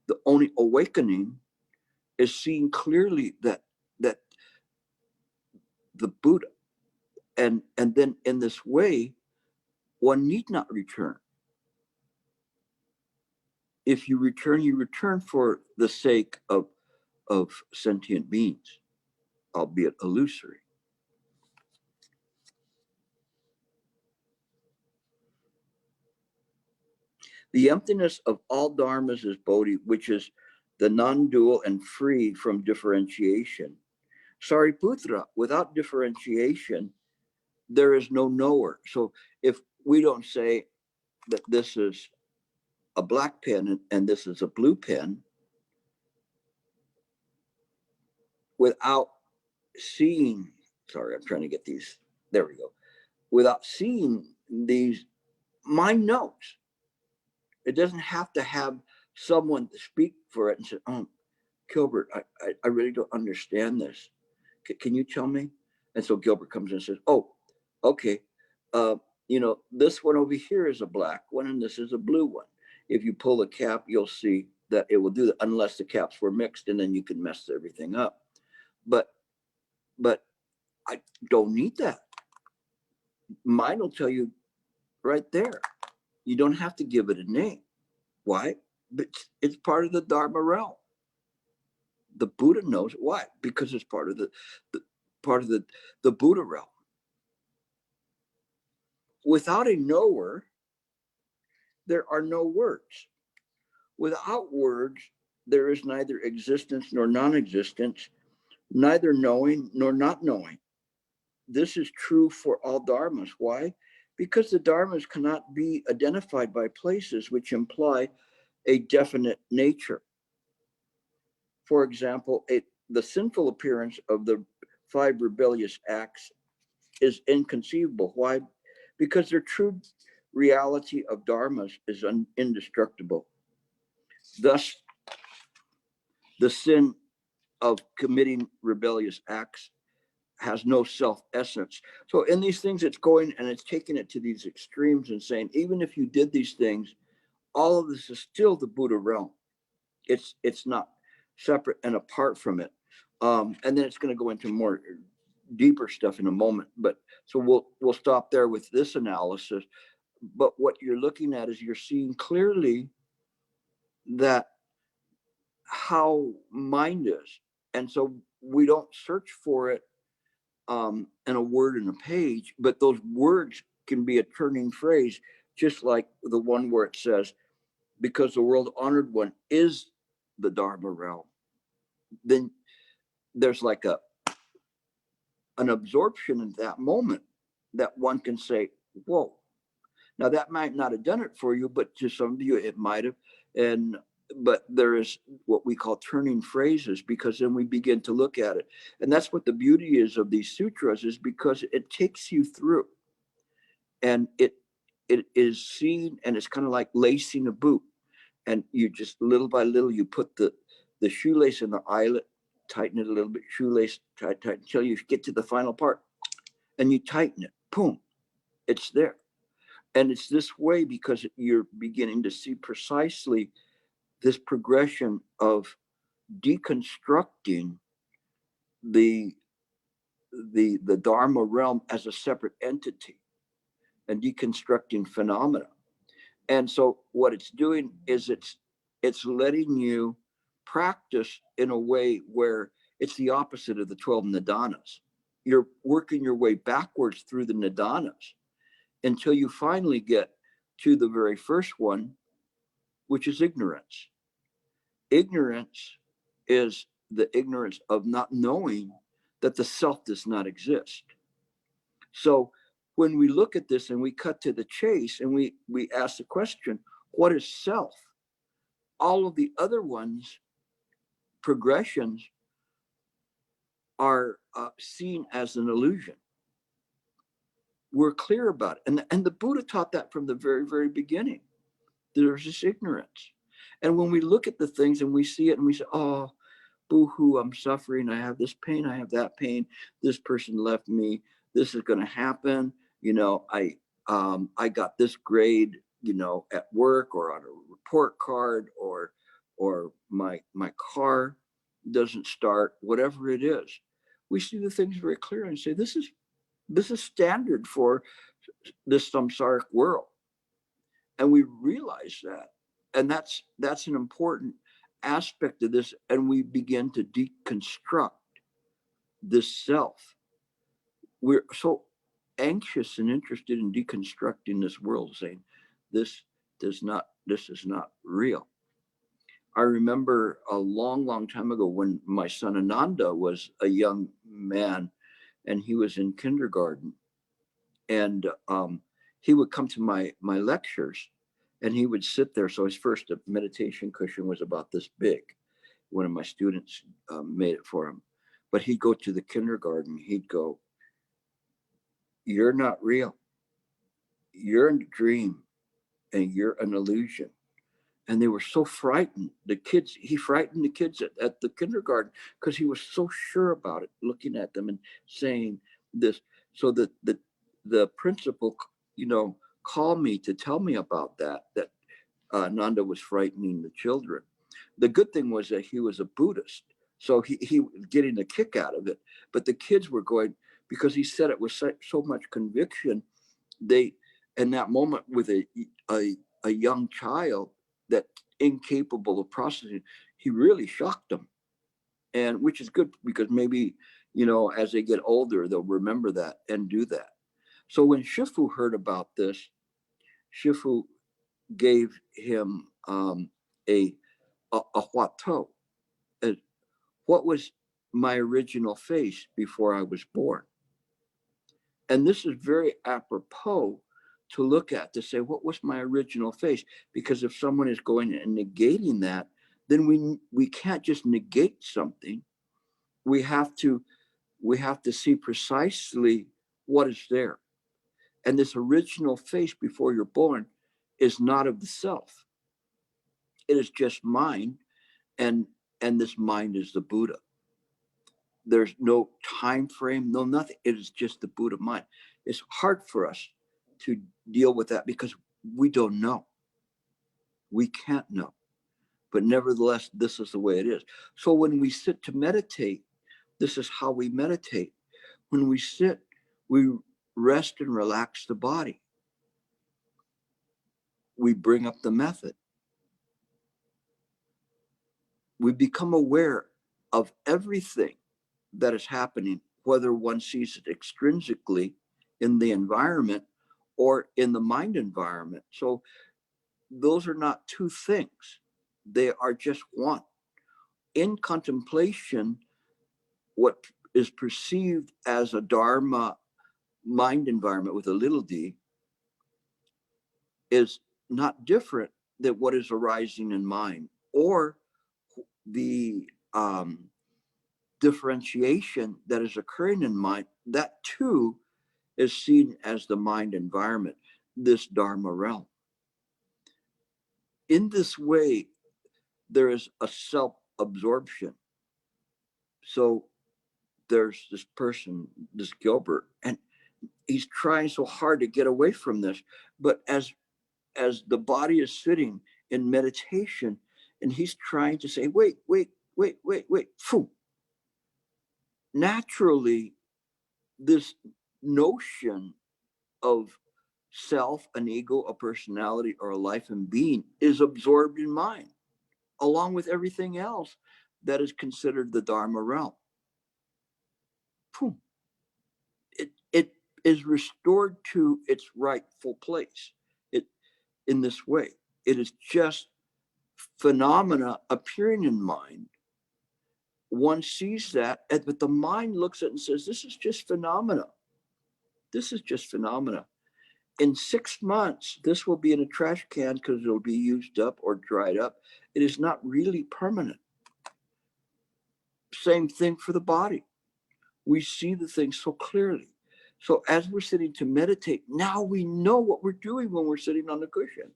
The only awakening is seeing clearly that the Buddha, and then in this way, one need not return. If you return for the sake of sentient beings, albeit illusory. The emptiness of all dharmas is Bodhi, which is the non-dual and free from differentiation. Sariputra, without differentiation, there is no knower. So if we don't say that this is a black pen and this is a blue pen, without seeing, sorry, I'm trying to get these, there we go. Without seeing these, mind knows. It doesn't have to have someone to speak for it and say, oh, Gilbert, I really don't understand this. Can you tell me? And so Gilbert comes in and says, oh, okay. This one over here is a black one and this is a blue one. If you pull the cap, you'll see that it will do that, unless the caps were mixed, and then you can mess everything up. But I don't need that. Mine will tell you right there. You don't have to give it a name. Why? But it's part of the Dharma realm. The Buddha knows it. Why? Because it's part of the Buddha realm. Without a knower, there are no words. Without words, there is neither existence nor non-existence, neither knowing nor not knowing. This is true for all dharmas. Why? Because the dharmas cannot be identified by places which imply a definite nature. For example, the sinful appearance of the 5 rebellious acts is inconceivable. Why? Because their true reality of dharmas is indestructible. Thus, the sin of committing rebellious acts has no self-essence. So in these things, it's going and it's taking it to these extremes and saying, even if you did these things, all of this is still the Buddha realm. It's not separate and apart from it. And then it's going to go into more deeper stuff in a moment. But so we'll stop there with this analysis. But what you're looking at is you're seeing clearly that how mind is. And so we don't search for it in a word in a page, but those words can be a turning phrase, just like the one where it says, because the world honored one is the Dharma realm. Then there's like an absorption in that moment that one can say, whoa. Now that might not have done it for you, but to some of you it might have. But there is what we call turning phrases, because then we begin to look at it. And that's what the beauty is of these sutras, is because it takes you through. And it is seen, and it's kind of like lacing a boot. And you just little by little, you put the shoelace in the eyelet, tighten it a little bit, shoelace, tight, until you get to the final part. And you tighten it, boom, it's there. And it's this way because you're beginning to see precisely this progression of deconstructing the Dharma realm as a separate entity and deconstructing phenomena. And so what it's doing is it's letting you practice in a way where it's the opposite of the 12 nidanas. You're working your way backwards through the nidanas until you finally get to the very first one, which is ignorance. Ignorance is the ignorance of not knowing that the self does not exist. So when we look at this and we cut to the chase and we ask the question, what is self? All of the other ones, progressions, are seen as an illusion. We're clear about it. And the Buddha taught that from the very, very beginning. There's this ignorance. And when we look at the things and we see it and we say, oh, boo-hoo, I'm suffering. I have this pain. I have that pain. This person left me. This is going to happen. You know, I got this grade, you know, at work or on a report card, or my car doesn't start, whatever it is. We see the things very clearly and say, this is standard for this samsaric world. And we realize that. And that's an important aspect of this. And we begin to deconstruct this self. We're so anxious and interested in deconstructing this world, saying this is not real. I remember a long, long time ago when my son Ananda was a young man and he was in kindergarten, and he would come to my lectures and he would sit there. So his first meditation cushion was about this big. One of my students made it for him, but he'd go to the kindergarten. He'd go, "You're not real. You're in a dream and you're an illusion." And they were so frightened. He frightened the kids at the kindergarten because he was so sure about it, looking at them and saying this. So that the principal, you know, called me to tell me about that Nanda was frightening the children. The good thing was that he was a Buddhist, so he was getting a kick out of it. But the kids were going, because he said it with so much conviction. They, in that moment, with a young child that incapable of processing, he really shocked them. and which is good because maybe, as they get older, they'll remember that and do that. So when Shifu heard about this, Shifu gave him a huatou. What was my original face before I was born? And this is very apropos to look at, to say, what was my original face? Because if someone is going and negating that, then we can't just negate something. We have to see precisely what is there. And this original face before you're born is not of the self. It is just mind, and this mind is the Buddha. There's no time frame, no nothing. It is just the Buddha mind. It's hard for us to deal with that because we don't know. We can't know. But nevertheless, this is the way it is. So when we sit to meditate, this is how we meditate. When we sit, we rest and relax the body. We bring up the method. We become aware of everything that is happening, whether one sees it extrinsically in the environment or in the mind environment. So those are not two things. They are just one. In contemplation, what is perceived as a Dharma mind environment with a little d is not different than what is arising in mind, or the differentiation that is occurring in mind. That too is seen as the mind environment, this Dharma realm. In this way, there is a self-absorption. So there's this person, this Gilbert, and he's trying so hard to get away from this. But as the body is sitting in meditation, and he's trying to say, wait, phew. Naturally, this notion of self, an ego, a personality, or a life and being is absorbed in mind, along with everything else that is considered the Dharma realm. Boom. It is restored to its rightful place. In this way, it is just phenomena appearing in mind. One sees that, but the mind looks at it and says, this is just phenomena. This is just phenomena. In 6 months, this will be in a trash can because it'll be used up or dried up. It is not really permanent. Same thing for the body. We see the thing so clearly. So as we're sitting to meditate, now we know what we're doing when we're sitting on the cushion.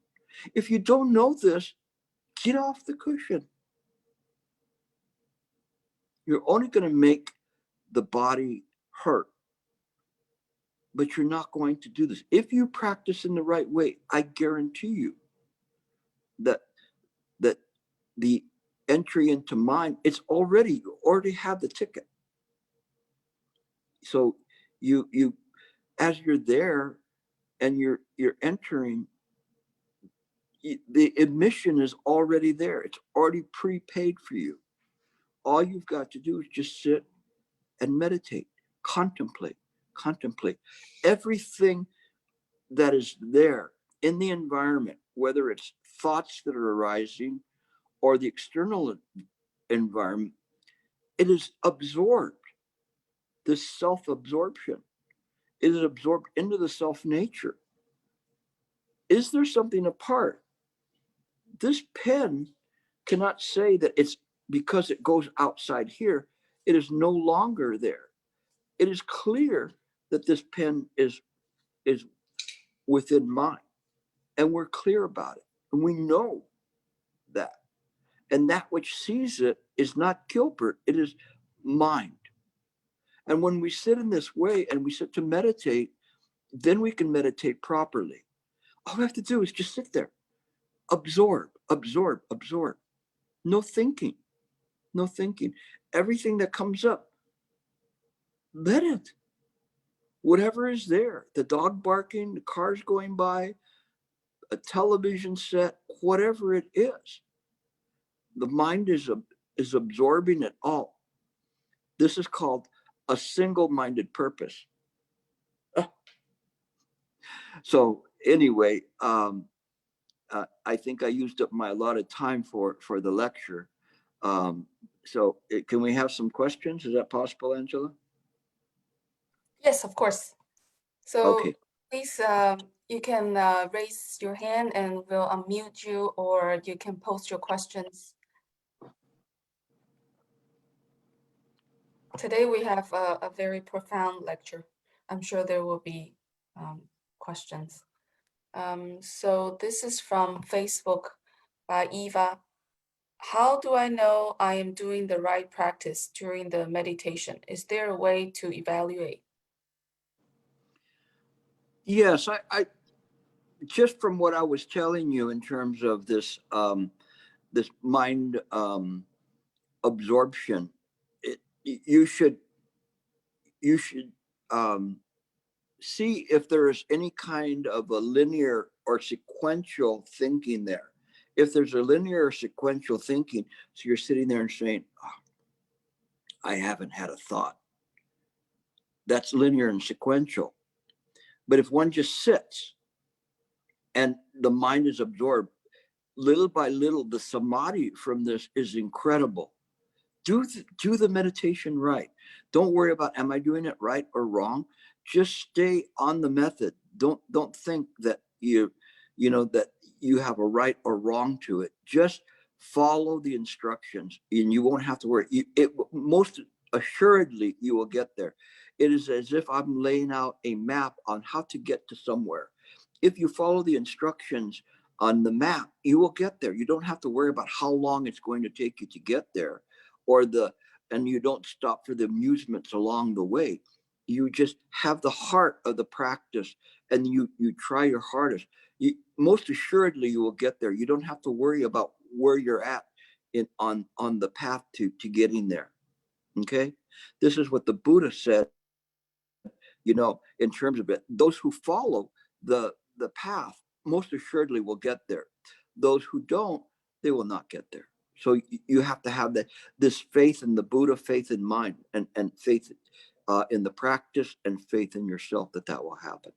If you don't know this, get off the cushion. You're only going to make the body hurt, but you're not going to do this. If you practice in the right way, I guarantee you that the entry into mind, you already have the ticket. So you as you're there and you're entering, the admission is already there. It's already prepaid for you. All you've got to do is just sit and meditate, contemplate. Everything that is there in the environment, whether it's thoughts that are arising or the external environment, it is absorbed. This self-absorption, it is absorbed into the self-nature. Is there something apart? This pen cannot say that it's because it goes outside here, it is no longer there. It is clear that this pen is within mind, and we're clear about it, and we know that. And that which sees it is not Gilbert, it is mind. And when we sit in this way and we sit to meditate, then we can meditate properly. All we have to do is just sit there, absorb. No thinking. Everything that comes up, let it. Whatever is there, the dog barking, the cars going by, a television set, whatever it is, the mind is absorbing it all. This is called a single-minded purpose. So anyway, I think I used up my allotted time for the lecture. So can we have some questions? Is that possible, Angela? Yes, of course. So Okay. please, you can raise your hand and we'll unmute you, or you can post your questions. Today we have a very profound lecture. I'm sure there will be questions. So this is from Facebook by Eva. How do I know I am doing the right practice during the meditation? Is there a way to evaluate? Yes, I just from what I was telling you in terms of this this mind absorption, you should see if there is any kind of a linear or sequential thinking there. If there's a linear or sequential thinking, so you're sitting there and saying, oh, I haven't had a thought. That's linear and sequential. But if one just sits and the mind is absorbed, little by little, the samadhi from this is incredible. Do the meditation right. Don't worry about, am I doing it right or wrong? Just stay on the method. Don't think that you know that you have a right or wrong to it. Just follow the instructions and you won't have to worry. Most assuredly you will get there. It is as if I'm laying out a map on how to get to somewhere. If you follow the instructions on the map, you will get there. You don't have to worry about how long it's going to take you to get there, and you don't stop for the amusements along the way. You just have the heart of the practice and you try your hardest. Most assuredly you will get there. You don't have to worry about where you're at on the path to getting there. Okay, this is what the Buddha said, in terms of it. Those who follow the path most assuredly will get there. Those who don't, they will not get there. So you have to have this faith in the Buddha, faith in mind, and faith in the practice, and faith in yourself that will happen.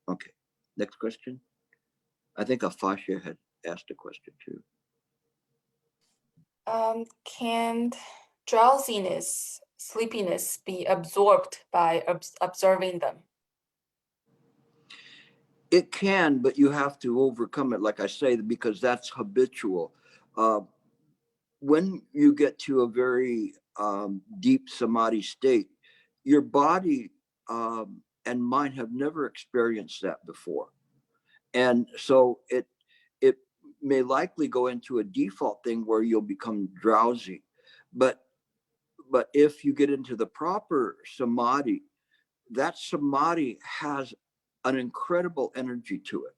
Okay, next question. I think Afasha had asked a question too. Can drowsiness, sleepiness be absorbed by observing them? It can, but you have to overcome it, like I say, because that's habitual. When you get to a very deep samadhi state, your body and mind have never experienced that before. And so it may likely go into a default thing where you'll become drowsy. But if you get into the proper samadhi, that samadhi has an incredible energy to it,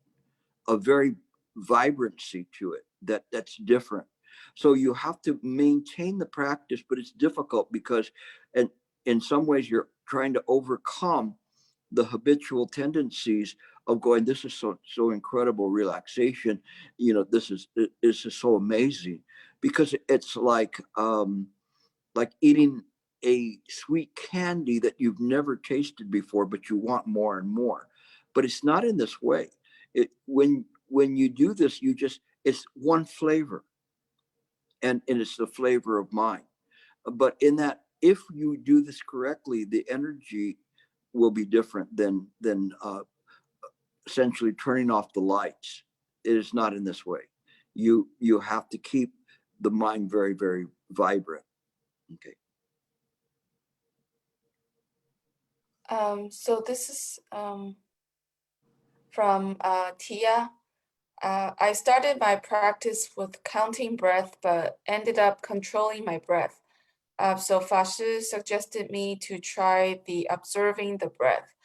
a very vibrancy to it that's different. So you have to maintain the practice, but it's difficult because, and in some ways, you're trying to overcome the habitual tendencies of going, this is so incredible relaxation, this is so amazing, because it's like eating a sweet candy that you've never tasted before, but you want more and more. But it's not in this way. When you do this, it's one flavor, and it's the flavor of mind. But in that, if you do this correctly, the energy will be different than essentially turning off the lights. It is not in this way. You have to keep the mind very, very vibrant. Okay. So this is from Tia. I started my practice with counting breath, but ended up controlling my breath. So Fashi suggested me to try the observing the breath.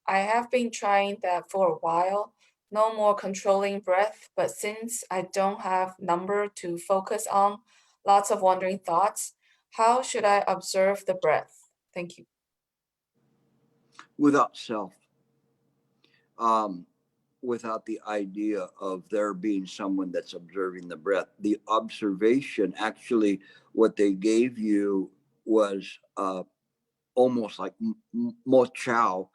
I have been trying that for a while. No more controlling breath, but since I don't have number to focus on, lots of wandering thoughts. How should I observe the breath? Thank you. Without self, without the idea of there being someone that's observing the breath. The observation, actually, what they gave you was almost like mo chow,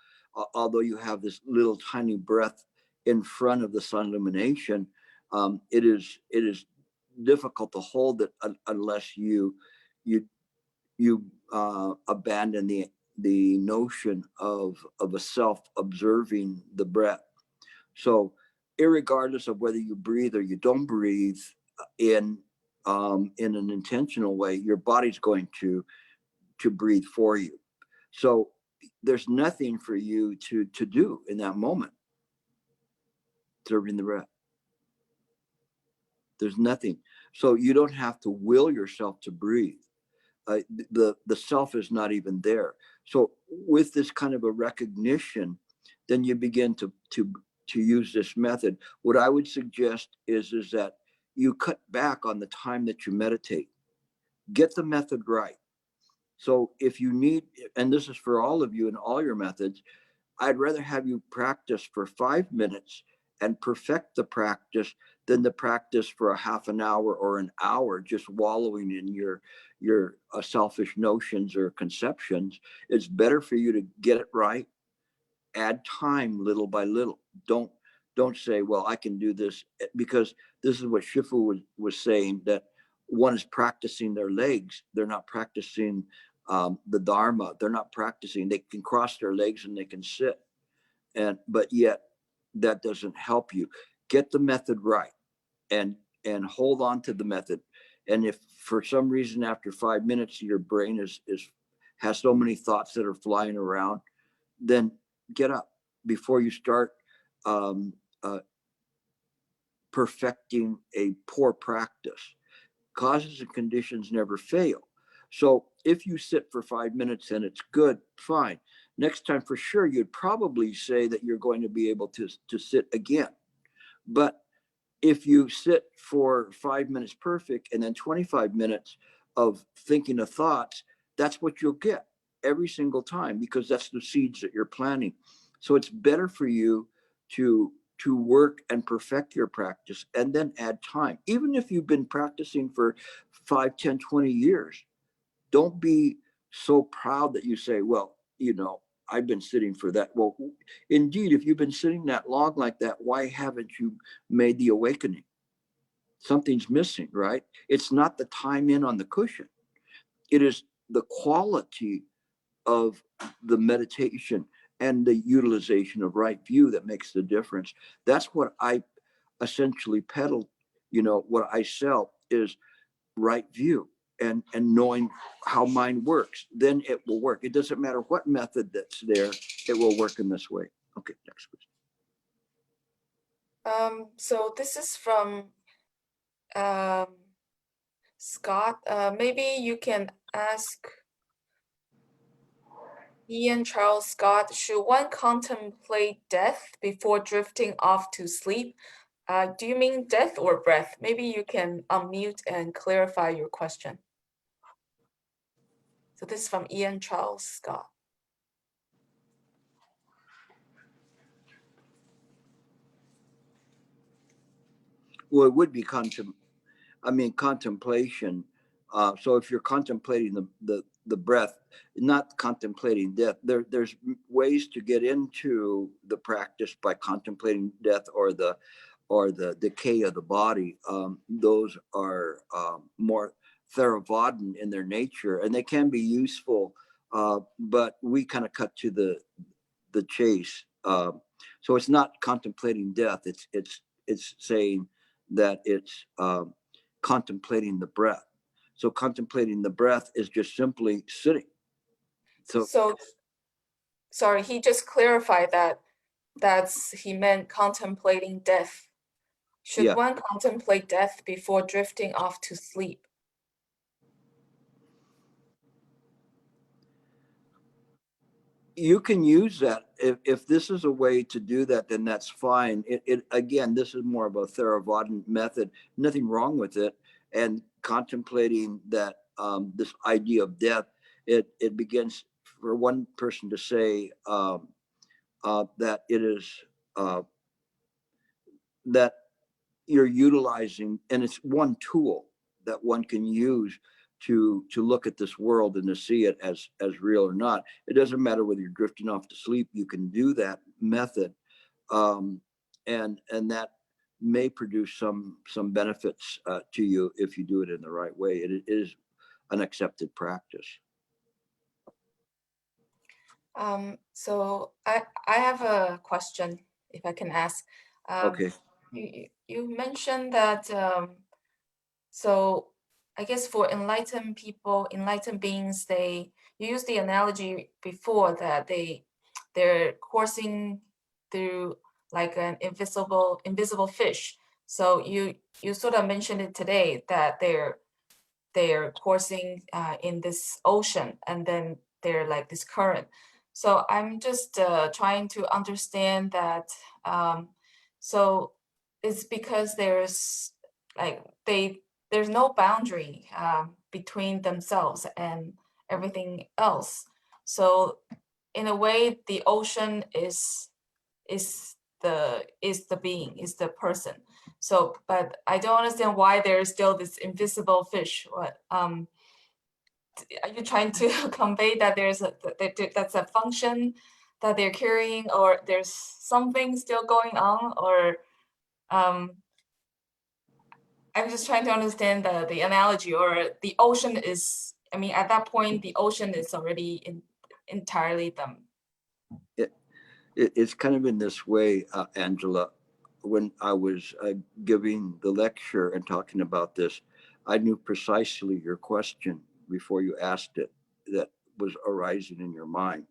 although you have this little tiny breath in front of the sun illumination. It is difficult to hold it unless you abandon the notion of a self observing the breath. So, irregardless of whether you breathe or you don't breathe in an intentional way, your body's going to breathe for you. So there's nothing for you to do in that moment, observing the breath. There's nothing. So you don't have to will yourself to breathe. The self is not even there. So with this kind of a recognition, then you begin to use this method. What I would suggest is that you cut back on the time that you meditate. Get the method right. So if you need, and this is for all of you in all your methods, I'd rather have you practice for 5 minutes and perfect the practice than to practice for a half an hour or an hour just wallowing in your selfish notions or conceptions. It's better for you to get it right, add time little by little. Don't say, well, I can do this, because this is what Shifu was saying, that one is practicing their legs. They're not practicing the Dharma. They're not practicing. They can cross their legs and they can sit, but yet that doesn't help you. Get the method right and hold on to the method. And if for some reason after 5 minutes your brain has so many thoughts that are flying around, then get up before you start perfecting a poor practice. Causes and conditions never fail. So if you sit for 5 minutes and it's good, fine. Next time, for sure, you'd probably say that you're going to be able to sit again. But if you sit for 5 minutes perfect and then 25 minutes of thinking of thoughts, that's what you'll get every single time, because that's the seeds that you're planting. So it's better for you to work and perfect your practice and then add time. Even if you've been practicing for 5, 10, 20 years, don't be so proud that you say, well, I've been sitting for that. Well, indeed, if you've been sitting that long like that, why haven't you made the awakening? Something's missing, right? It's not the time in on the cushion. It is the quality of the meditation and the utilization of right view that makes the difference. That's what I essentially peddle. What I sell is right view and knowing how mind works. Then it will work. It doesn't matter what method that's there, it will work in this way. Okay, next question. So this is from Scott. Maybe you can ask Ian Charles Scott, should one contemplate death before drifting off to sleep? Do you mean death or breath? Maybe you can unmute and clarify your question. So this is from Ian Charles Scott. Well, it would be contemplation. So if you're contemplating the breath, not contemplating death, there's ways to get into the practice by contemplating death or the decay of the body. Those are more Theravada in their nature, and they can be useful, but we kind of cut to the chase. So it's not contemplating death. It's saying that it's contemplating the breath. So contemplating the breath is just simply sitting. So sorry, he just clarified that he meant contemplating death. Should one contemplate death before drifting off to sleep? You can use that. If this is a way to do that, then that's fine. Again, this is more of a Theravada method. Nothing wrong with it. And contemplating that this idea of death, it begins for one person to say that it is that you're utilizing, and it's one tool that one can use to look at this world and to see it as real or not. It doesn't matter whether you're drifting off to sleep. You can do that method, and that may produce some benefits to you if you do it in the right way. It is an accepted practice. So I have a question, if I can ask. Okay. You mentioned that so I guess for enlightened people, enlightened beings, you use the analogy before that they're coursing through like an invisible fish. So you sort of mentioned it today that they're coursing in this ocean, and then they're like this current. So I'm just trying to understand that. So it's because there's like there's no boundary between themselves and everything else. So in a way, the ocean is the being, is the person. So, but I don't understand why there is still this invisible fish. What are you trying to convey, that that's a function that they're carrying, or there's something still going on, or I'm just trying to understand the analogy, or the ocean is, I mean, at that point, the ocean is already entirely them. It's kind of in this way, Angela. When I was giving the lecture and talking about this, I knew precisely your question before you asked it, that was arising in your mind.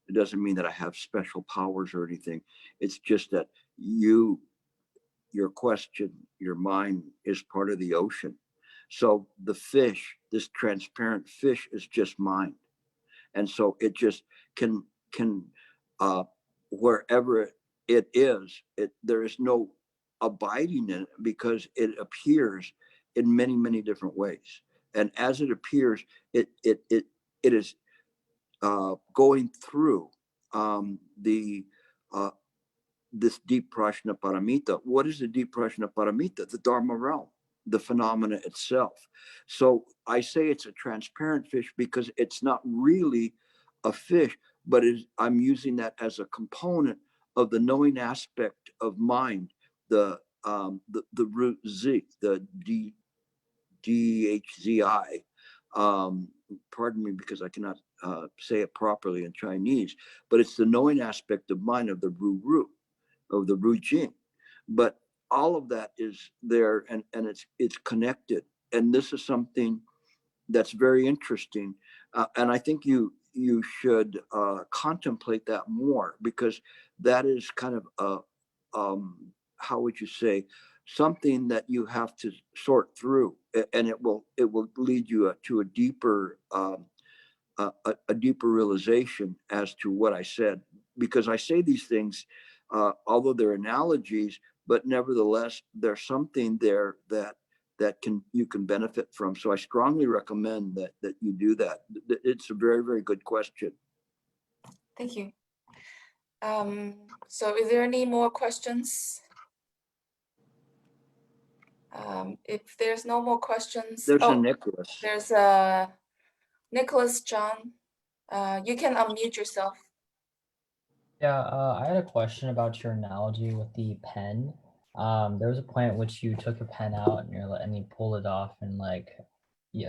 It doesn't mean that I have special powers or anything. It's just that your question, your mind is part of the ocean. So the fish, this transparent fish, is just mind. And so it just can wherever it is, there is no abiding in it, because it appears in many different ways. And as it appears, it is going through the this deep prajna paramita. What is the deep prajna paramita? The Dharma realm, the phenomena itself. So I say it's a transparent fish because it's not really a fish, but I'm using that as a component of the knowing aspect of mind, the root Z, the DHZI. Pardon me because I cannot say it properly in Chinese, but it's the knowing aspect of mind, of the Ru, of the Ru Jing. But all of that is there, and it's connected. And this is something that's very interesting. And I think you should contemplate that more, because that is kind of how would you say, something that you have to sort through, and it will lead you to a deeper realization as to what I said. Because I say these things, although they're analogies, but nevertheless there's something there that you can benefit from. So I strongly recommend that you do that. It's a very good question. Thank you. So is there any more questions? If there's no more questions, There's a Nicholas. There's a Nicholas John. You can unmute yourself. Yeah, I had a question about your analogy with the pen. There was a point at which you took your pen out and you pulled it off, and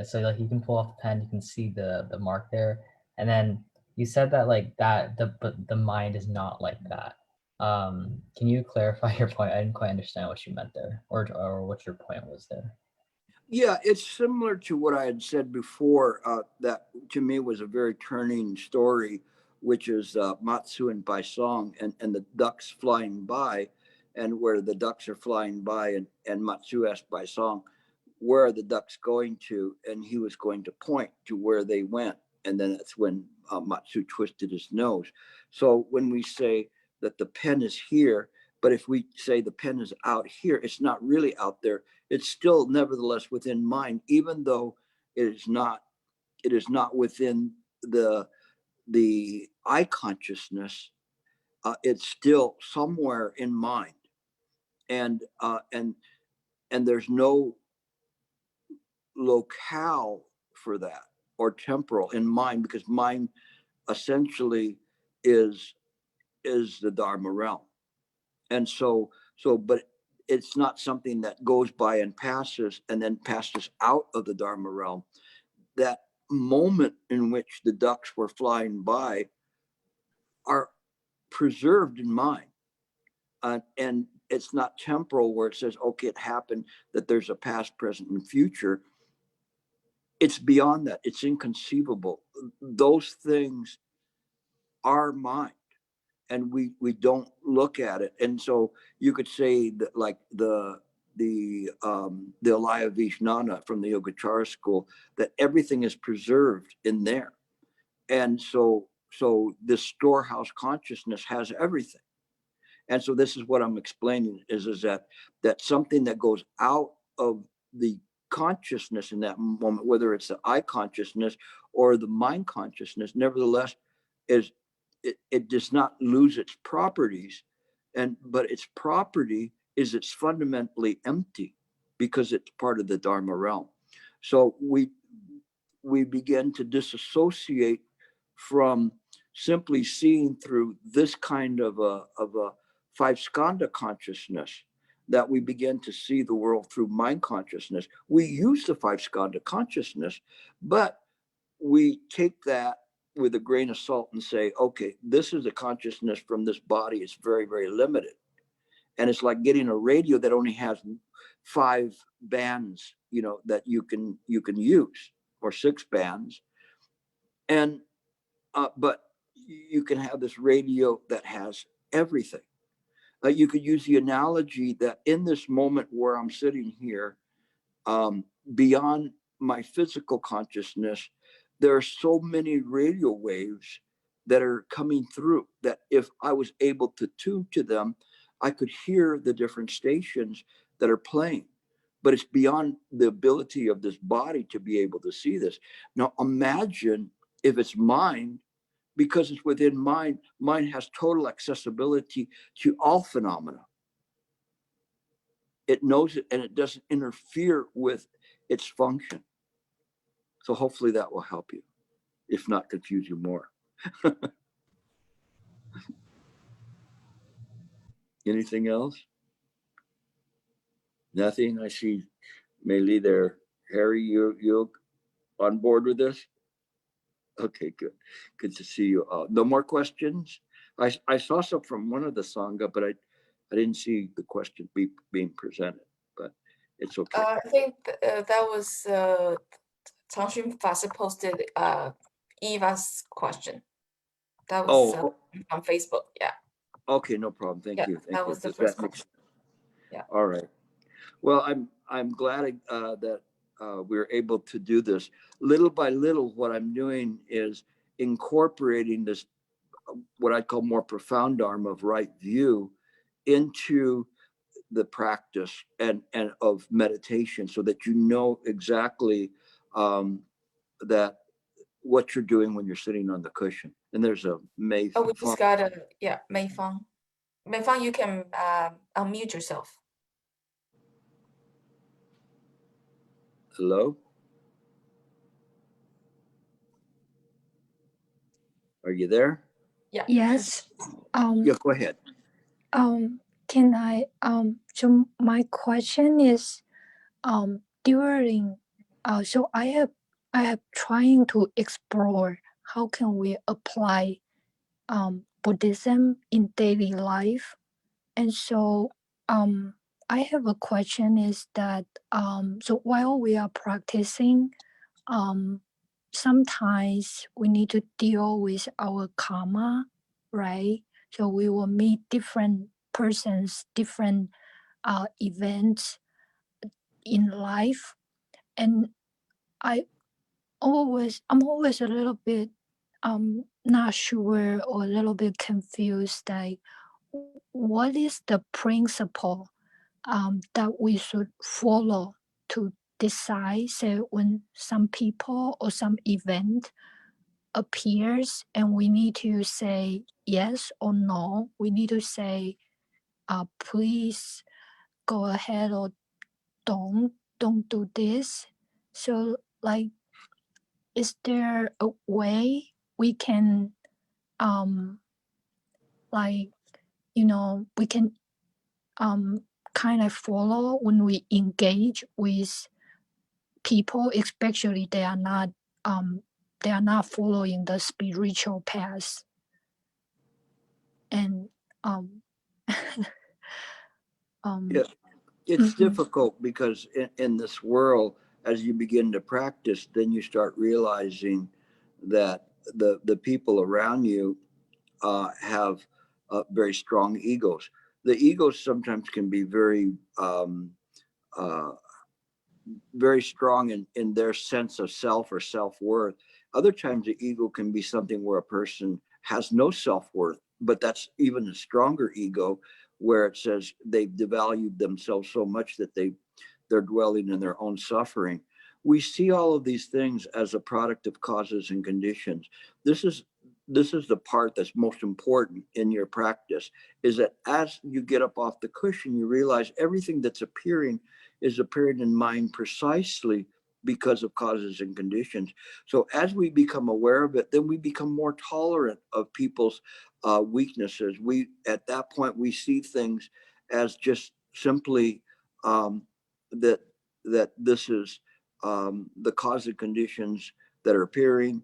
so like you can pull off the pen, you can see the mark there, and then you said that the mind is not like that. Can you clarify your point? I didn't quite understand what you meant there, or what your point was there. Yeah, it's similar to what I had said before. That to me was a very turning story, which is Matsu and Baisong and the ducks flying by, and where the ducks are flying by, and Matsu asked Baisong, where are the ducks going to? And he was going to point to where they went. And then that's when Matsu twisted his nose. So when we say that the pen is here, but if we say the pen is out here, it's not really out there. It's still nevertheless within mind, even though it is not within the eye consciousness. It's still somewhere in mind, and there's no locale for that, or temporal in mind, because mind essentially is the Dharma realm. And but it's not something that goes by and passes then passes out of the Dharma realm. That moment in which the ducks were flying by are preserved in mind. And it's not temporal where it says, okay, it happened, that there's a past, present, and future. It's beyond that. It's inconceivable. Those things are mind, and we don't look at it. And so you could say that, like the Alaya Vishnana from the Yogacara school, that everything is preserved in there. And so this storehouse consciousness has everything. And so this is what I'm explaining is that something that goes out of the consciousness in that moment, whether it's the I consciousness or the mind consciousness, nevertheless, it does not lose its properties, but its property is it's fundamentally empty because it's part of the Dharma realm. So we begin to disassociate from simply seeing through this kind of a five skandha consciousness, that we begin to see the world through mind consciousness. We use the five skandha consciousness, but we take that with a grain of salt and say, okay, this is a consciousness from this body. It's very, very limited. And it's like getting a radio that only has 5 bands, that you can use, or 6 bands. And but you can have this radio that has everything. You could use the analogy that in this moment where I'm sitting here, beyond my physical consciousness, there are so many radio waves that are coming through that if I was able to tune to them, I could hear the different stations that are playing. But it's beyond the ability of this body to be able to see this. Now imagine if it's mind, because it's within mind, mind has total accessibility to all phenomena. It knows it and it doesn't interfere with its function. So hopefully that will help you, if not confuse you more. Anything else? Nothing? I see Meili there. Harry, you on board with this? Okay, good. Good to see you. No more questions? I saw some from one of the Sangha, but I didn't see the question being presented, but it's okay. I think that was Changxun Fasi posted Eva's question. That was on Facebook. Yeah. Okay, no problem. Thank you. That was the first question. Yeah. All right. Well, I'm glad that we're able to do this. Little by little, what I'm doing is incorporating this, what I call more profound Dharma of right view, into the practice and of meditation, so that you know exactly that what you're doing when you're sitting on the cushion. And there's a Mei. Oh, we just got Mei Fang. Mei Fang, you can unmute yourself. Hello? Are you there? Yeah. Yes. Yeah, go ahead. Can I so my question is during so I have trying to explore how can we apply Buddhism in daily life. And so I have a question is that so while we are practicing, sometimes we need to deal with our karma, right? So we will meet different persons, different events in life, and I'm always a little bit not sure or a little bit confused, like what is the principle that we should follow to decide, say, when some people or some event appears and we need to say yes or no. We need to say, please go ahead, or don't do this. So like is there a way we can like, we can kind of follow when we engage with people, especially they are not following the spiritual path, and Yeah, it's mhm. difficult because in this world, as you begin to practice, then you start realizing that the people around you have very strong egos. The egos sometimes can be uh, very strong in their sense of self or self-worth. Other times the ego can be something where a person has no self-worth, but that's even a stronger ego, where it says they've devalued themselves so much that they're dwelling in their own suffering. We see all of these things as a product of causes and conditions. This is the part that's most important in your practice, is that as you get up off the cushion, you realize everything that's appearing is appearing in mind precisely because of causes and conditions. So as we become aware of it, then we become more tolerant of people's weaknesses. We, at that point, we see things as just simply um, that this is the cause and conditions that are appearing.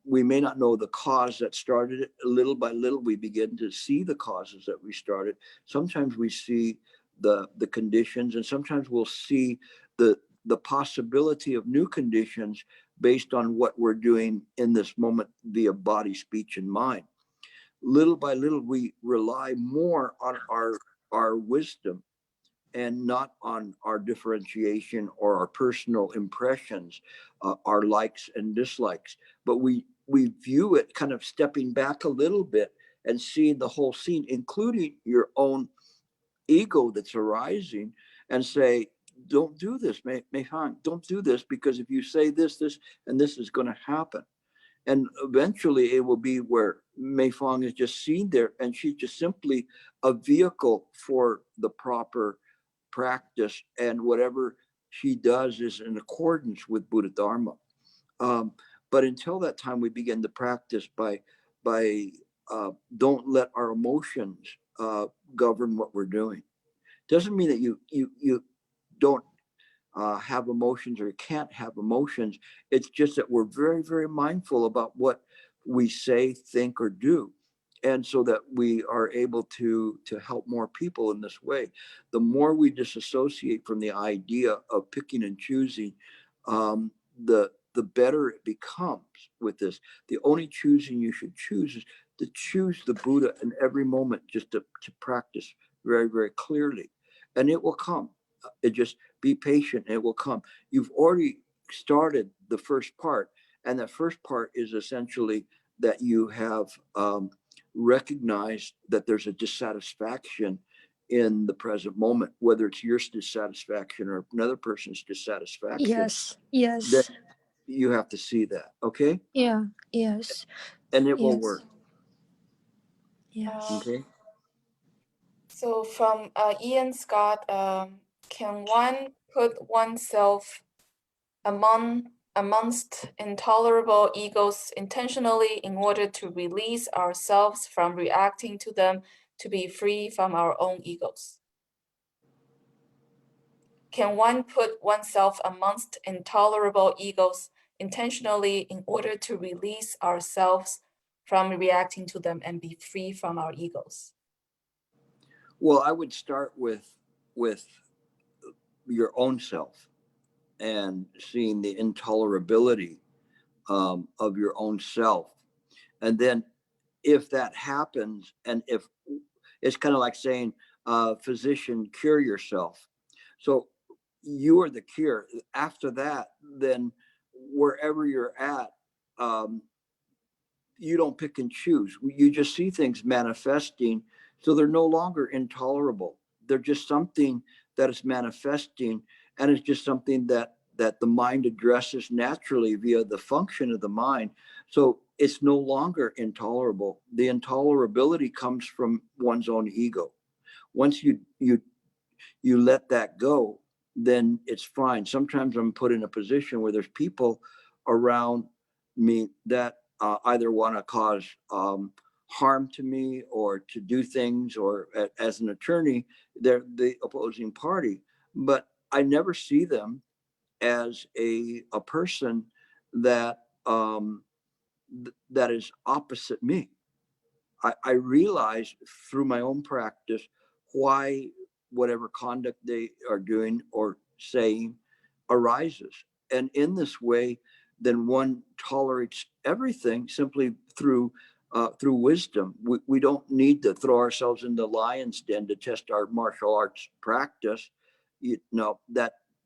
We may not know the cause that started it. Little by little, we begin to see the causes that we started. Sometimes we see the conditions, and sometimes we'll see the possibility of new conditions based on what we're doing in this moment via body, speech, and mind. Little by little, we rely more on our wisdom and not on our differentiation or our personal impressions, our likes and dislikes. But we view it kind of stepping back a little bit and seeing the whole scene, including your own ego that's arising, and say, don't do this, Meihan, don't do this, because if you say this, and this is going to happen. And eventually it will be where Mei Fong is just seen there, and she's just simply a vehicle for the proper practice, and whatever she does is in accordance with Buddha Dharma. But until that time, we begin to practice by don't let our emotions govern what we're doing. Doesn't mean that you don't have emotions or you can't have emotions. It's just that we're very, very mindful about what we say, think, or do. And so that we are able to help more people in this way. The more we disassociate from the idea of picking and choosing, the better it becomes with this. The only choosing you should choose is to choose the Buddha in every moment, just to practice very, very clearly. And it will come. It just be patient, and it will come. You've already started the first part, and that first part is essentially that you have recognized that there's a dissatisfaction in the present moment, whether it's your dissatisfaction or another person's dissatisfaction. That Yes. you have to see that, okay? Yeah. Yes. And it will Yes. work, Yes. okay? So from Ian Scott, can one put oneself amongst intolerable egos intentionally in order to release ourselves from reacting to them, to be free from our own egos? Can one put oneself amongst intolerable egos intentionally in order to release ourselves from reacting to them and be free from our egos? Well, I would start with your own self and seeing the intolerability of your own self. And then if that happens, and if it's kind of like saying, physician, cure yourself. So you are the cure. After that, then wherever you're at, you don't pick and choose. You just see things manifesting. So they're no longer intolerable. They're just something that is manifesting, and it's just something that the mind addresses naturally via the function of the mind. So it's no longer intolerable. The intolerability comes from one's own ego. Once you let that go, then it's fine. Sometimes I'm put in a position where there's people around me that either want to cause harm to me or to do things, or as an attorney, they're the opposing party. But I never see them as a person that that is opposite me. I realize through my own practice why whatever conduct they are doing or saying arises. And in this way, then one tolerates everything simply through wisdom. We don't need to throw ourselves in the lion's den to test our martial arts practice.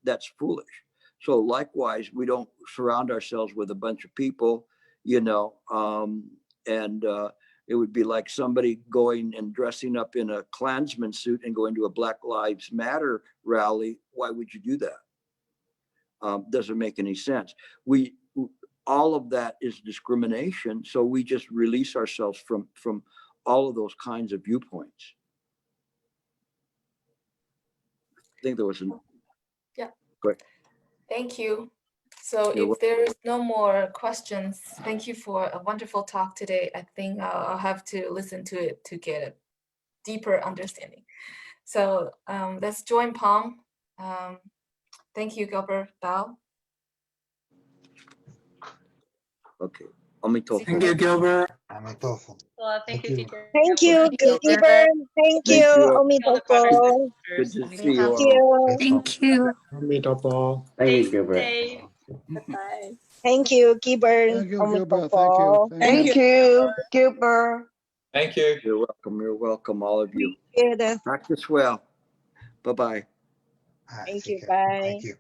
That's foolish. So likewise, we don't surround ourselves with a bunch of people, and it would be like somebody going and dressing up in a Klansman suit and going to a Black Lives Matter rally. Why would you do that? Doesn't make any sense. All of that is discrimination. So we just release ourselves from all of those kinds of viewpoints. I think there was an. Yeah. Great. Thank you. So You're if there is no more questions, thank you for a wonderful talk today. I think I'll have to listen to it to get a deeper understanding. So let's join palm. Thank you, Gilbert Bao. Okay. Omito. Thank you, Gilbert. Well, thank you, teacher. Thank you, Gilbert. Gilbert. Thank you, Omitopo. Good to Thank see you Thank all. you. Thank you. Stay safe. Bye-bye. Thank you, Gilbert. Thank you, Gilbert. Thank you. Omitopo. Thank you. you, Gilbert. Thank you. You're welcome. You're welcome, all of you. Good. Practice well. Bye-bye. Thank you. Bye. Thank you.